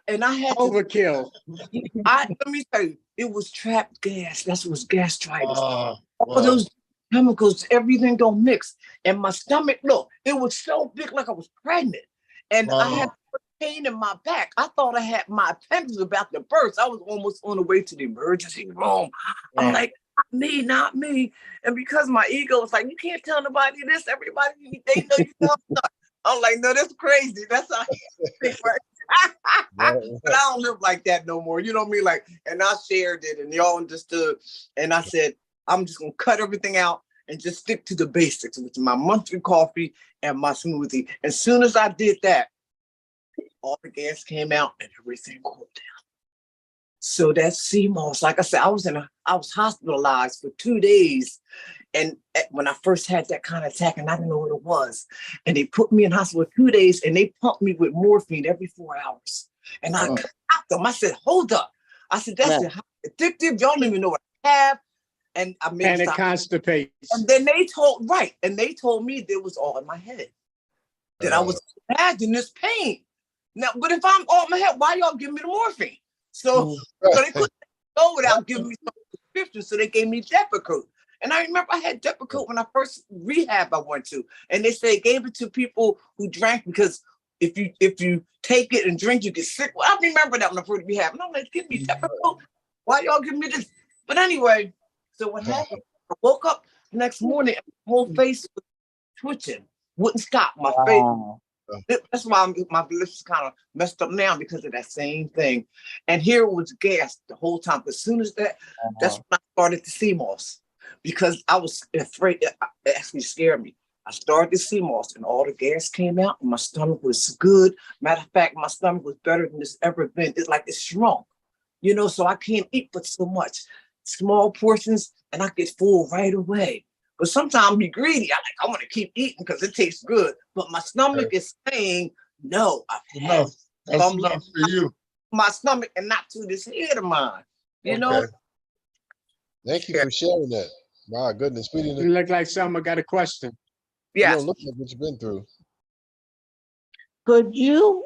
and I had overkill. Let me tell you, it was trapped gas. That was gastritis. All those chemicals, everything don't mix. And my stomach, look, it was so big, like I was pregnant. And I had pain in my back. I thought I had my appendix was about to burst. I was almost on the way to the emergency room. I'm like, not me. And because my ego was like, you can't tell nobody this, everybody, they know you know. I'm like, no, that's crazy. That's how I think, right? But I don't live like that no more. You know what I mean? Like, and I shared it and y'all understood. And I said, I'm just gonna cut everything out and just stick to the basics, which is my monthly coffee and my smoothie. As soon as I did that, all the gas came out and everything cooled down. So that CMOS, like I said, I was hospitalized for 2 days. And when I first had that kind of attack, and I didn't know what it was, and they put me in hospital for 2 days, and they pumped me with morphine every 4 hours. And I got them. I said, hold up. I said, that's addictive. Y'all don't even know what I have. And I made and it constipates. And then they told me it was all in my head. That I was imagining this pain. Now, but if I'm all in my head, why y'all give me the morphine? So they couldn't go without giving me some prescription. So they gave me Depakote. And I remember I had Depakote when I first rehab I went to. And they said gave it to people who drank because if you take it and drink, you get sick. Well, I remember that when I first rehab. And I'm like, give me Depakote. Why y'all give me this? But anyway, so what happened? I woke up the next morning and my whole face was twitching. Wouldn't stop. My face. That's why my lips is kind of messed up now because of that same thing. And here it was gas the whole time. As soon as that's when I started the CMOS because I was afraid. It actually scared me. I started the CMOS and all the gas came out and my stomach was good. Matter of fact, my stomach was better than it's ever been. It's like it shrunk, so I can't eat but so much. Small portions and I get full right away. But sometimes I'm greedy. I want to keep eating because it tastes good. But my stomach is saying, no, That's enough for you. My stomach and not to this head of mine. You know? Thank you for sharing that. My goodness. You look like someone got a question. Yeah. You don't look like what you've been through. Could you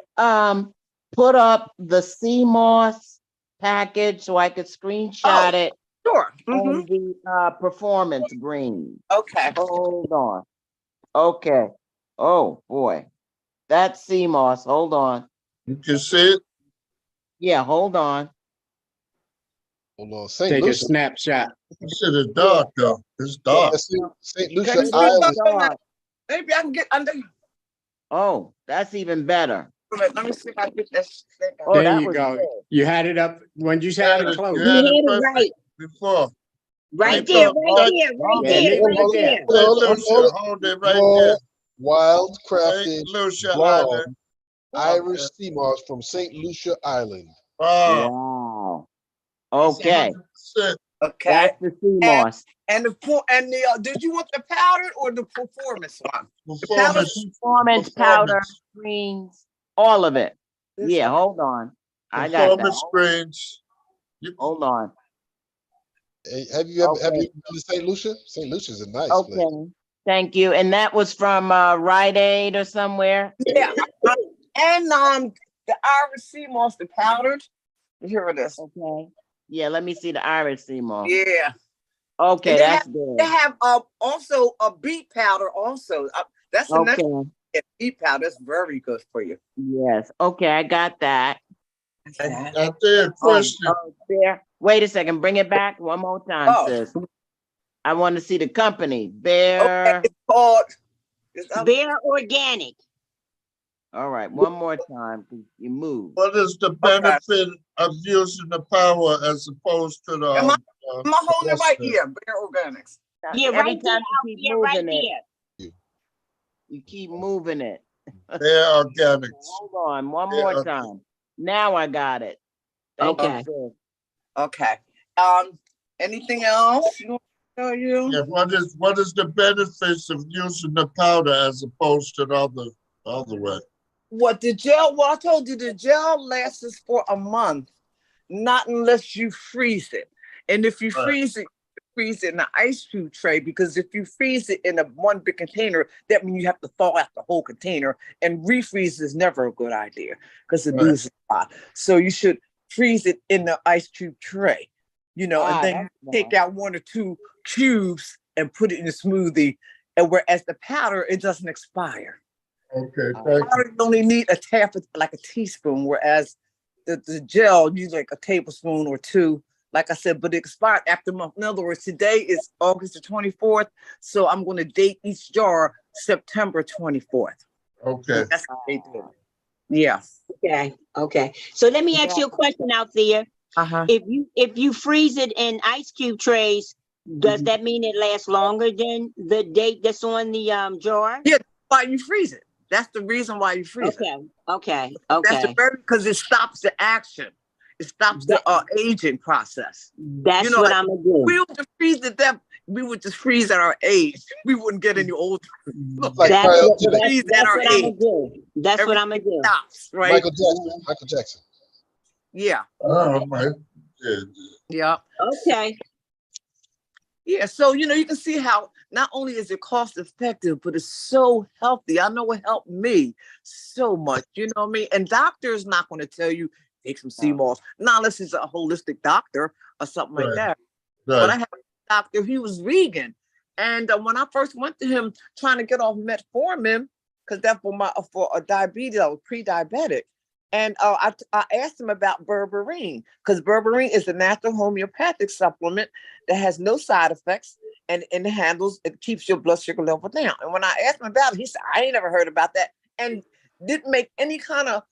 put up the CMOS package so I could screenshot it? Sure. On the performance green. Okay. Hold on. Okay. Oh boy. That's CMOS. Hold on. You can see it? Yeah, hold on. Hold on. Take a snapshot. This shit is dark though. It's dark. St. Lucia Island. Maybe I can get under. Oh, that's even better. Let me see if I get this. Oh, there that you was go. good. You had it up when you had it close. You had it right. Before. Right there. Hold it right there. Wild crafted Lucia blonde Island. Irish CMOS from St. Lucia Island. Wow. Okay. Okay. That's the CMOS. And did you want the powdered or the performance one? Performance powder, screens, all of it. Yeah, hold on. I got that. Performance screens. Hold on. Hey, have you been to St. Lucia? St. Lucia's a nice place. Thank you. And that was from Rite Aid or somewhere? Yeah. And the Irish CMOS, the powdered. Here it is. Okay. Yeah, let me see the Irish CMOS. Yeah. Okay, that's good. They have also a beet powder also. That's the next beet powder. That's very good for you. Yes. Okay, I got that. Althea, question. There. Wait a second. Bring it back one more time, sis. I want to see the company. Bear. Okay, it's called Bear Organic. All right, one more time, 'cause you move. What is the benefit of using the power as opposed to the? Am I holding it right here? Bare Organics. Yeah, Every right time there, you keep Althea, right moving it, there. you keep moving it. Bare Organics. Hold on, one Bare more Organics. time. Now I got it. Thank Okay. you, sis. Okay. Anything else you want to tell you? Yeah, what is the benefits of using the powder as opposed to the other way? What the gel? Well, I told you the gel lasts for a month, not unless you freeze it. And if you freeze it in an ice cube tray, because if you freeze it in a one big container, that means you have to thaw out the whole container. And refreeze is never a good idea because it loses a lot. So you should freeze it in the ice cube tray, and then take out 1 or 2 cubes and put it in a smoothie. And whereas the powder, it doesn't expire. Okay, thank you. You only need like a teaspoon, whereas the gel, you like a tablespoon or 2. Like I said, but it expired after a month. In other words, today is August the 24th, so I'm going to date each jar September 24th. Okay. That's how they do it. Yeah. Okay. So let me ask you a question out there. If you freeze it in ice cube trays, does that mean it lasts longer than the date that's on the jar? Yeah, why you freeze it. That's the reason why you freeze it. Okay. That's because it stops the action. It stops the aging process. That's what I'm gonna do. We would just freeze it. We would just freeze at our age. We wouldn't get any older. That's what I'm gonna do. That's what I'm gonna do. Stops, right? Michael Jackson. Yeah. Oh my. Yeah. Okay. Yeah, so you can see how not only is it cost effective, but it's so healthy. I know it helped me so much. You know what I mean? And doctors not going to tell you take some sea moss, not unless it's a holistic doctor or something like that. But I have a doctor, he was vegan, and when I first went to him trying to get off metformin, because that's for a diabetes, I was pre-diabetic. And I asked him about berberine, because berberine is a natural homeopathic supplement that has no side effects, and it keeps your blood sugar level down. And when I asked him about it, he said, I ain't never heard about that, and didn't make any kind of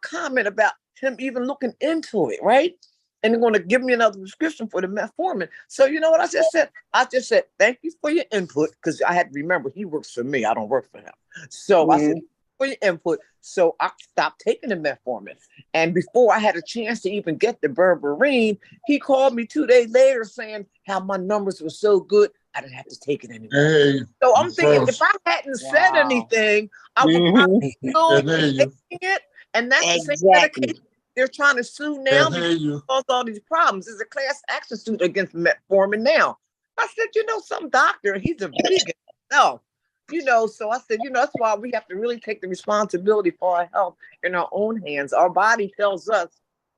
comment about him even looking into it, right? And they're going to give me another prescription for the metformin. So you know what I just said? I just said, thank you for your input, because I had to remember he works for me. I don't work for him. So I said, for your input. So I stopped taking the metformin. And before I had a chance to even get the berberine, he called me 2 days later saying how my numbers were so good, I didn't have to take it anymore. So I'm thinking, if I hadn't said anything, I would probably still be taking it. And that's the same medication they're trying to sue now because cause all these problems. There's a class action suit against metformin now. I said, some doctor, he's a vegan. No. So I said, that's why we have to really take the responsibility for our health in our own hands. Our body tells us,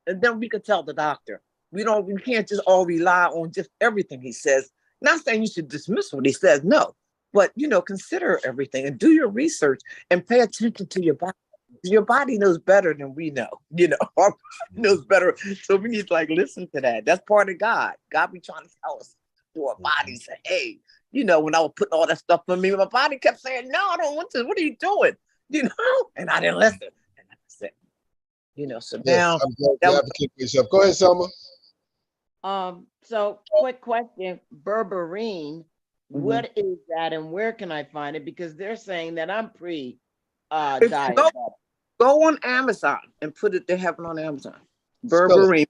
and then we can tell the doctor. We can't just all rely on just everything he says. Not saying you should dismiss what he says, no. But, consider everything and do your research and pay attention to your body. Your body knows better than we know, our body knows better. So we need to listen to that. That's part of God. God be trying to tell us through our bodies, say, hey, when I was putting all that stuff on me, my body kept saying, no, I don't want to. What are you doing? And I didn't listen. And that's it. So now. I'm glad you advocate for yourself. Go ahead, Selma. So quick question, berberine, what is that and where can I find it? Because they're saying that I'm diabetic. Go on Amazon and put it, they have it on Amazon. Berberine.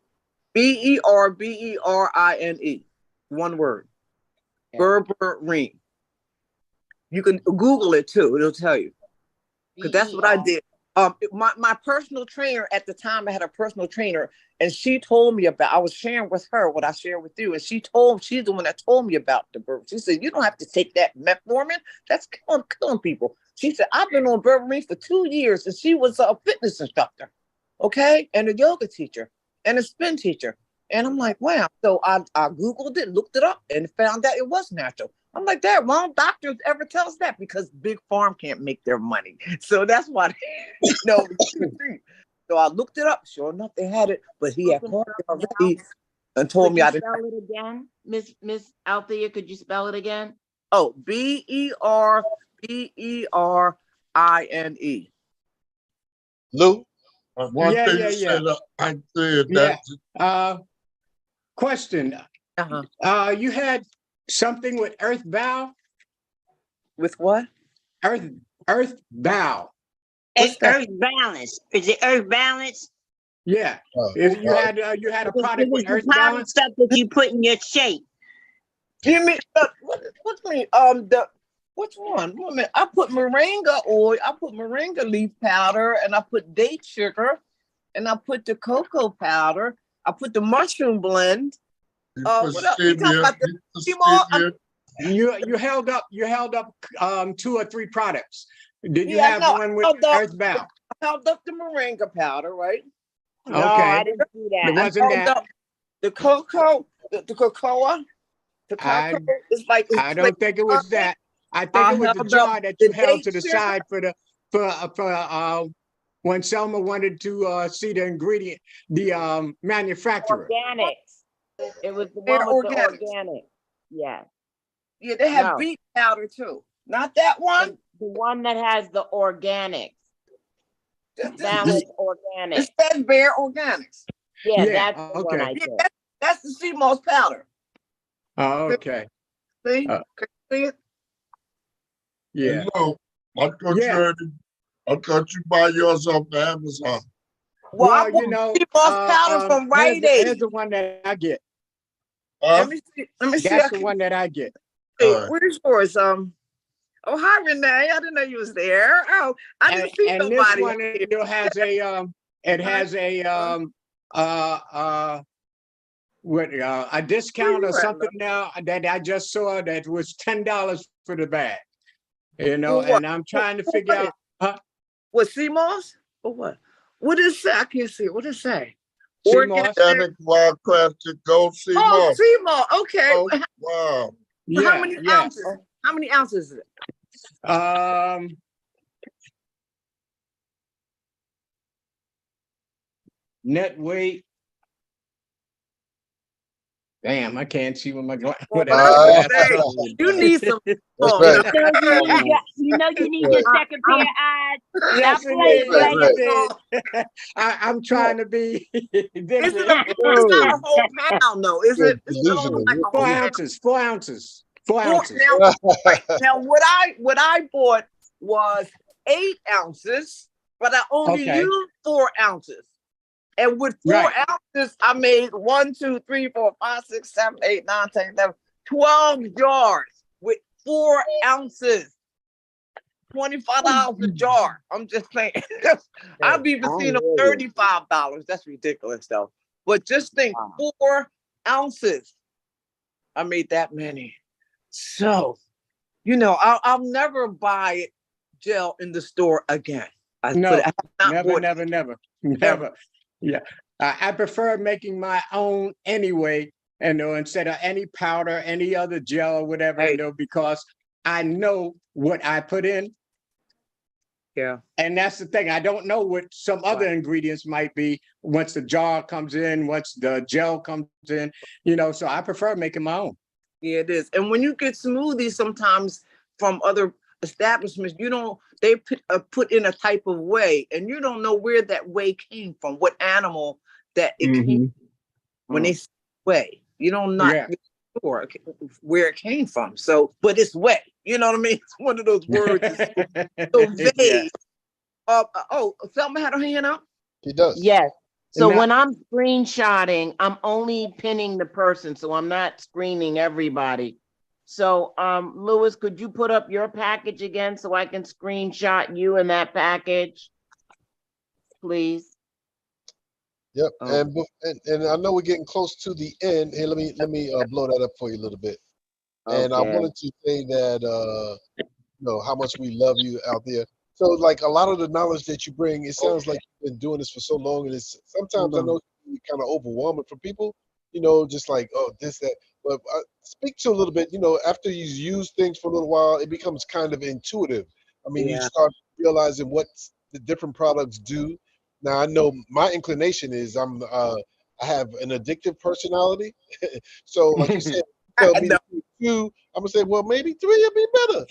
Berberine. One word. Berberine. You can Google it too. It'll tell you. Because that's what I did. My personal trainer at the time, I had a personal trainer, and she told me about. I was sharing with her what I shared with you, and she's the one that told me about the berberine. She said, "You don't have to take that metformin. That's killing people." She said, "I've been on berberine for 2 years," and she was a fitness instructor, okay, and a yoga teacher and a spin teacher. And I'm like, wow. So I Googled it, looked it up, and found out it was natural. I'm like, that wrong doctors ever tell us that, because big farm can't make their money. So that's why, So I looked it up. Sure enough, they had it, but he had called me already and told me I didn't. Spell it again, Miss Althea. Could you spell it again? Oh, Berberine. Lou, one Yeah, thing yeah, you yeah. said, I said Yeah. that. Question. You had something with Earth Bow? With what? Earth Bow. Earth balance. Is it Earth balance? Yeah. If you had a product with Earth the powder Balance. stuff that you put in your shake. You mean what mean which one? Wait a minute. I put moringa oil, I put moringa leaf powder, and I put date sugar, and I put the cocoa powder, I put the mushroom blend. What else? You talking about the You held up 2 or 3 products. Did you yeah, have no, one with Earth Bow? I held up the moringa powder, right? No, Okay. I didn't do that. It wasn't that. The cocoa, the cocoa. The cocoa is like I don't think it was that. I think it was the jar that you held to the side for when Selma wanted to see the ingredient, the manufacturer. Organics. It was the one with the organic. Yeah. Yeah, they have beet powder too. Not that one. The one that has the organics. Balanced organics. It says Bare Organics. Yeah, that's the one I did. That's the sea moss powder. Oh, okay. See? Can you see it? Yeah. No, I thought you buy yours off Amazon. Well, you know, sea moss powder from Rite Aid. Here's the one that I get. Let me see. That's the one that I get. Hey, where's yours? Oh, hi, Renee. I didn't know you was there. Oh, I didn't see nobody. And this one it has a discount or something now that I just saw that was $10 for the bag. You know, and I'm trying to figure out. What, sea moss or what? What does it say? I can't see it. What does it say? Organic wild crafted gold sea moss. Oh, sea moss. Okay. Oh, wow. Yeah, how many ounces? How many ounces is it? Net weight. Damn, I can't see with my glasses. You need some. You know you need your second pair of eyes. Yes, I'm trying to be different. It's not a whole pound, though, is it? Like 4 ounces. 4 ounces. 4 ounces. Now, what I bought was 8 ounces, but I only used 4 ounces. And with 4 ounces, I made 1, 2, 3, 4, 5, 6, 7, 8, 9, 10, 11, 12 jars with 4 ounces. $25 a jar. I'm just saying. I've even seen them $35. That's ridiculous, though. But just think, 4 ounces. I made that many. So, you know, I'll never buy gel in the store again. Never. Yeah, I prefer making my own anyway, instead of any powder, any other gel or whatever, because I know what I put in. Yeah. And that's the thing. I don't know what some other ingredients might be once the jar comes in, once the gel comes in, so I prefer making my own. Yeah, it is. And when you get smoothies sometimes from other establishments, they put in a type of whey, and you don't know where that whey came from, what animal that it came from. When they say whey, you don't know sure where it came from. So, but it's whey. You know what I mean? It's one of those words so vague. Selma had her hand up. She does. Yes. So when I'm screenshotting, I'm only pinning the person, so I'm not screening everybody. So, Lewis, could you put up your package again so I can screenshot you in that package, please? Yep. And I know we're getting close to the end. Hey, let me blow that up for you a little bit. And I wanted to say that how much we love you out there. So, like, a lot of the knowledge that you bring, it sounds like you've been doing this for so long, and it's sometimes I know it can be kind of overwhelming for people. Just like, this, that. But speak to a little bit, after you use things for a little while, it becomes kind of intuitive. I mean, you start realizing what the different products do. Now, I know my inclination is I have an addictive personality. So, like you said, tell me 2, I'm gonna say, well, maybe 3 will be better.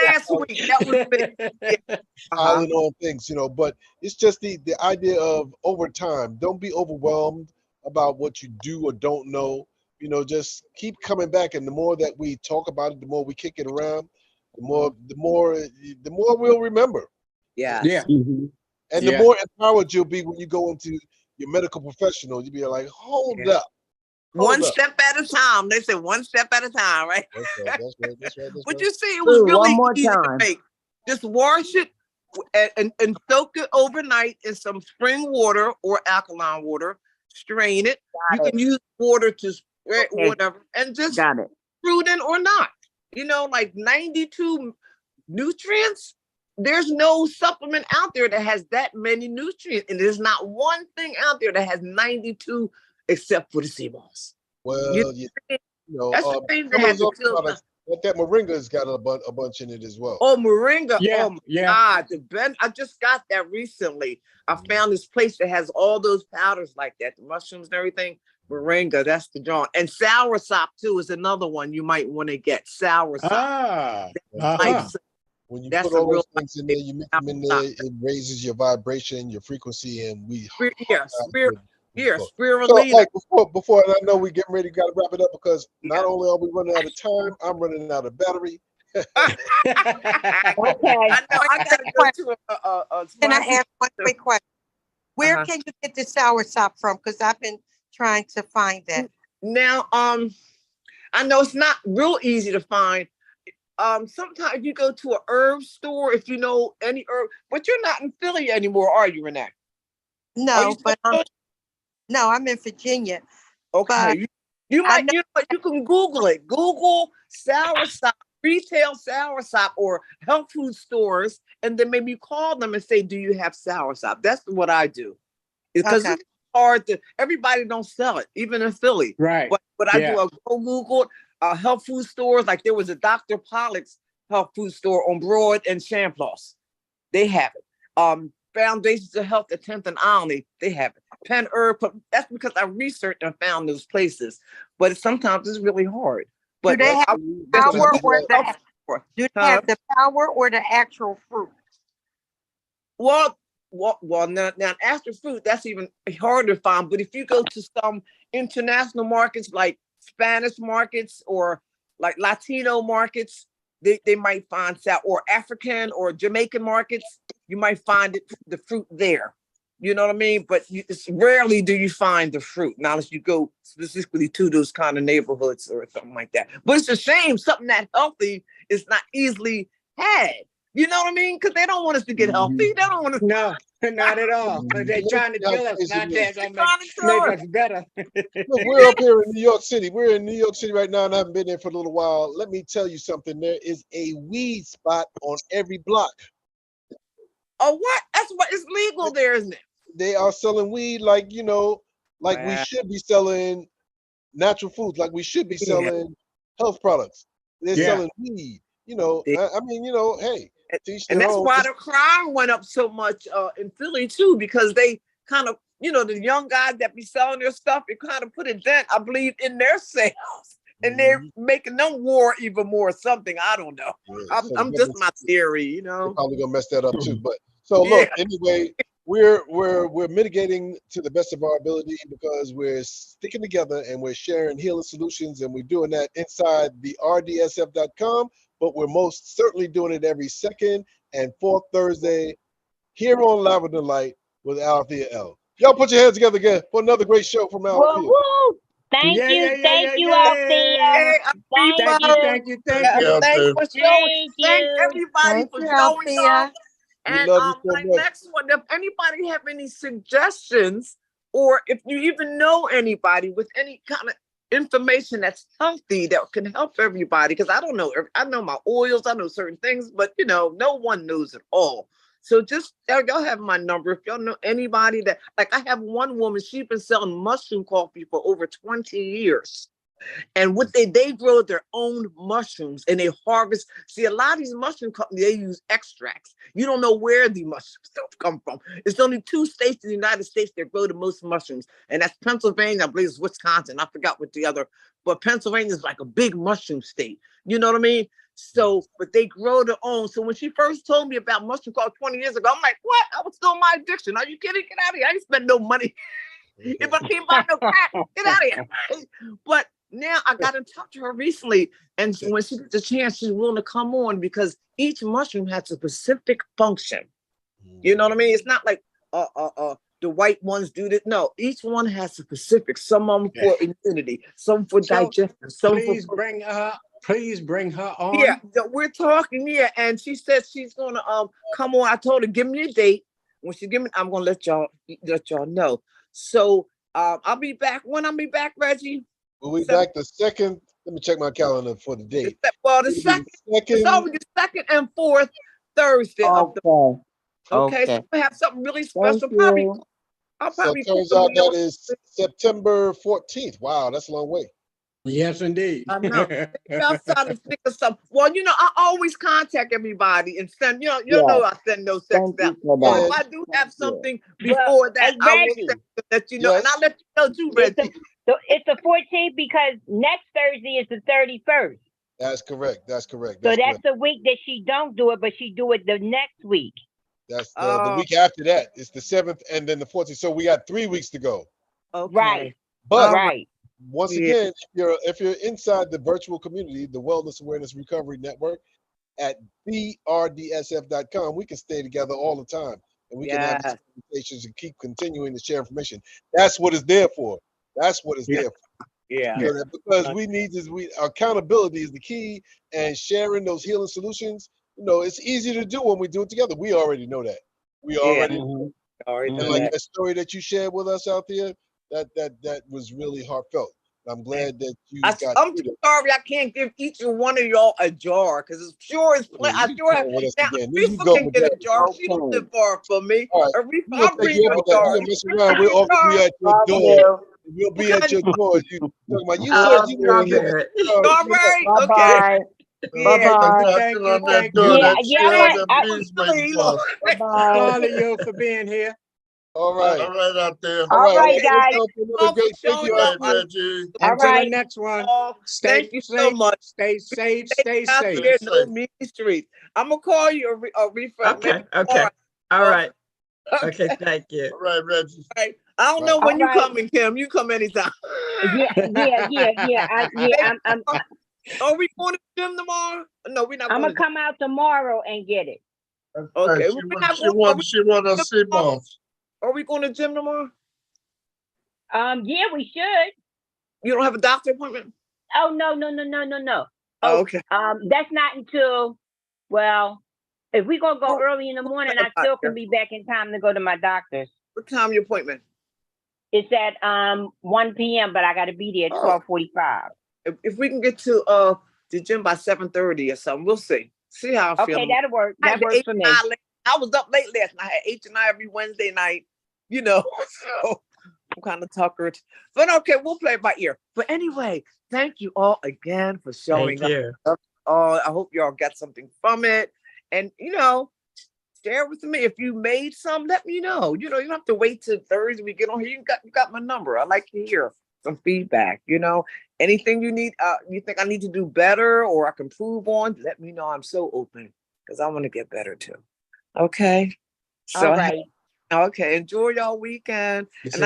Last week, that was big. Yeah. Piling on things, but it's just the idea of over time. Don't be overwhelmed about what you do or don't know. Just keep coming back, and the more that we talk about it, the more we kick it around, the more we'll remember. Yeah. Yeah. And the more empowered you'll be when you go into your medical professional. You'll be like, hold up. One step at a time. They say one step at a time, right? That's right. But you see, it was really easy time. to make. Just wash it and soak it overnight in some spring water or alkaline water. Strain it. You can use water to spread whatever, and just fruit in or not. Like 92 nutrients. There's no supplement out there that has that many nutrients, and there's not one thing out there that has 92 except for the sea moss. Well, that's the thing that has to kill us. But that moringa's got a bunch in it as well. Oh, moringa! Yeah, oh my God! I just got that recently. I found this place that has all those powders like that, the mushrooms and everything. Moringa, that's the joint. And soursop too is another one you might want to get. Soursop. When you put all those things in there, you mix them in there, it raises your vibration, your frequency, and spirulina. So, before I know we getting ready, got to wrap it up because not only are we running out of time, I'm running out of battery. Okay. I know. I got to go to a Can I ask one quick question? Where can you get the soursop from? Because I've been trying to find that. Now, I know it's not real easy to find. Sometimes you go to a herb store if you know any herb, but you're not in Philly anymore, are you, Renee? No, but I'm in Virginia. Okay, you might. You can Google it. Google soursop, retail soursop, or health food stores, and then maybe call them and say, "Do you have soursop?" That's what I do, because it's hard to. Everybody don't sell it, even in Philly. Right. But I do. I go Google it. Health food stores, like there was a Dr. Pollock's health food store on Broad and Champlain. They have it. Foundations of Health at 10th and Olney, they have it. Penn Herb, that's because I researched and found those places. But sometimes it's really hard. But do they have power do they have the power or the actual fruit? Well, now after fruit, that's even harder to find. But if you go to some international markets like Spanish markets or like Latino markets, they might find or African or Jamaican markets, you might find the fruit there. You know what I mean? But it's rarely do you find the fruit, not unless you go specifically to those kind of neighborhoods or something like that. But it's a shame something that healthy is not easily had. You know what I mean? Because they don't want us to get healthy. They don't want us. No, not at all. They're trying to kill us. Not make us better. Look, we're up here in New York City. We're in New York City right now, and I haven't been there for a little while. Let me tell you something. There is a weed spot on every block. Oh, what? That's what it's legal there, isn't it? They are selling weed like we should be selling natural foods, like we should be selling health products. They're selling weed. Hey. And that's why the crime went up so much in Philly too, because they kind of, the young guys that be selling their stuff, it kind of put a dent, I believe, in their sales, and they're making them war even more. Something I don't know. Yeah, I'm just my theory, They're probably gonna mess that up too. But so look, anyway, we're mitigating to the best of our ability because we're sticking together and we're sharing healing solutions, and we're doing that inside the rdsf.com. But we're most certainly doing it every second and fourth Thursday here on Lavender Light with Althea L. Y'all put your hands together again for another great show from Althea. Woo! Thank you, Althea. Thank you. Thank everybody for showing up. And next one, if anybody have any suggestions, or if you even know anybody with any kind of information that's healthy that can help everybody, because I don't know. I know my oils, I know certain things, but no one knows it all. So just y'all have my number. If y'all know anybody that, like, I have one woman, she's been selling mushroom coffee for over 20 years. And what they grow their own mushrooms and they harvest. See, a lot of these mushroom companies, they use extracts. You don't know where the mushrooms come from. It's only 2 states in the United States that grow the most mushrooms. And that's Pennsylvania, I believe it's Wisconsin. I forgot what the other, but Pennsylvania is like a big mushroom state. You know what I mean? So, but they grow their own. So when she first told me about mushroom called 20 years ago, I'm like, what? I was still in my addiction. Are you kidding? Get out of here. I ain't spend no money. If I can't buy no crack, get out of here. But now I got in touch with her recently, and when she gets a chance, she's willing to come on because each mushroom has a specific function. You know what I mean? It's not like the white ones do this. No, each one has a specific. Some of them for immunity, some for digestion. Some please for bring her on. Yeah, so we're talking. Yeah, and she says she's gonna come on. I told her give me a date. When she give me, I'm gonna let y'all know. So I'll be back. When I'll be back, Reggie? We'll be back the second. Let me check my calendar for the date. Well, the second. It's always the second and fourth Thursday of the month. Okay, so we have something really special. I'll probably so turns out that is September 14th. Wow, that's a long way. Yes, indeed. I know. Outside to think of something. Well, you know, I always contact everybody and send. You know, I send no sex out. Well, if I do have something before that, I will let you know, and I'll let you know too, Reggie. So it's the 14th because next Thursday is the 31st. That's correct. That's correct. So that's the week that she don't do it, but she do it the next week. That's the week after that. It's the 7th and then the 14th. So we got 3 weeks to go. Okay. Right. But right. Once again, if you're inside the virtual community, the Wellness Awareness Recovery Network at BRDSF.com, we can stay together all the time and we can have these conversations and keep continuing to share information. That's what it's there for. That's what it's there for. Yeah. Because we need this, accountability is the key, and sharing those healing solutions. You know, it's easy to do when we do it together. We already know that. We already know. And like that story that you shared with us out there, that was really heartfelt. I'm glad that you got. I'm sorry I can't give each and one of y'all a jar because it's sure is plenty. I sure have. Now, Aretha can get a jar. She don't live far from me. Aretha, I'll bring you a jar. We'll be at your door. We'll be at your door. You said you were here. All right. Okay. Thank you. Calling you for being here. All right. All right out there. All right, guys. Until the next one. Thank you so much. Stay safe. Stay safe. No mean streets. I'm gonna call you a refresh. Okay. All right. Okay. Thank you. All right, Reggie. I don't know when you coming, Kim. You come anytime. Are we going to the gym tomorrow? No, we're not. I'm gonna come out tomorrow and get it. Okay. She want to see both. Are we going to the gym tomorrow? Yeah, we should. You don't have a doctor appointment? Oh no. Oh, okay. That's not until, well, if we gonna go early in the morning, I still can be back in time to go to my doctor's. What time your appointment? It's at 1 p.m., but I gotta be there at 12:45. If we can get to the gym by 7:30 or something, we'll see. See how I feel. Okay, that'll work. That works for me. I was up late last night. I had H&I every Wednesday night, you know, so I'm kind of tuckered. But okay, we'll play it by ear. But anyway, thank you all again for showing up. I hope y'all got something from it. And, you know, share with me. If you made some, let me know. You know, you don't have to wait till Thursday we get on here. You got my number. I like to hear some feedback, you know. Anything you need, you think I need to do better or I can improve on, let me know. I'm so open because I want to get better too. Okay. So, all right. Okay. Enjoy y'all weekend. And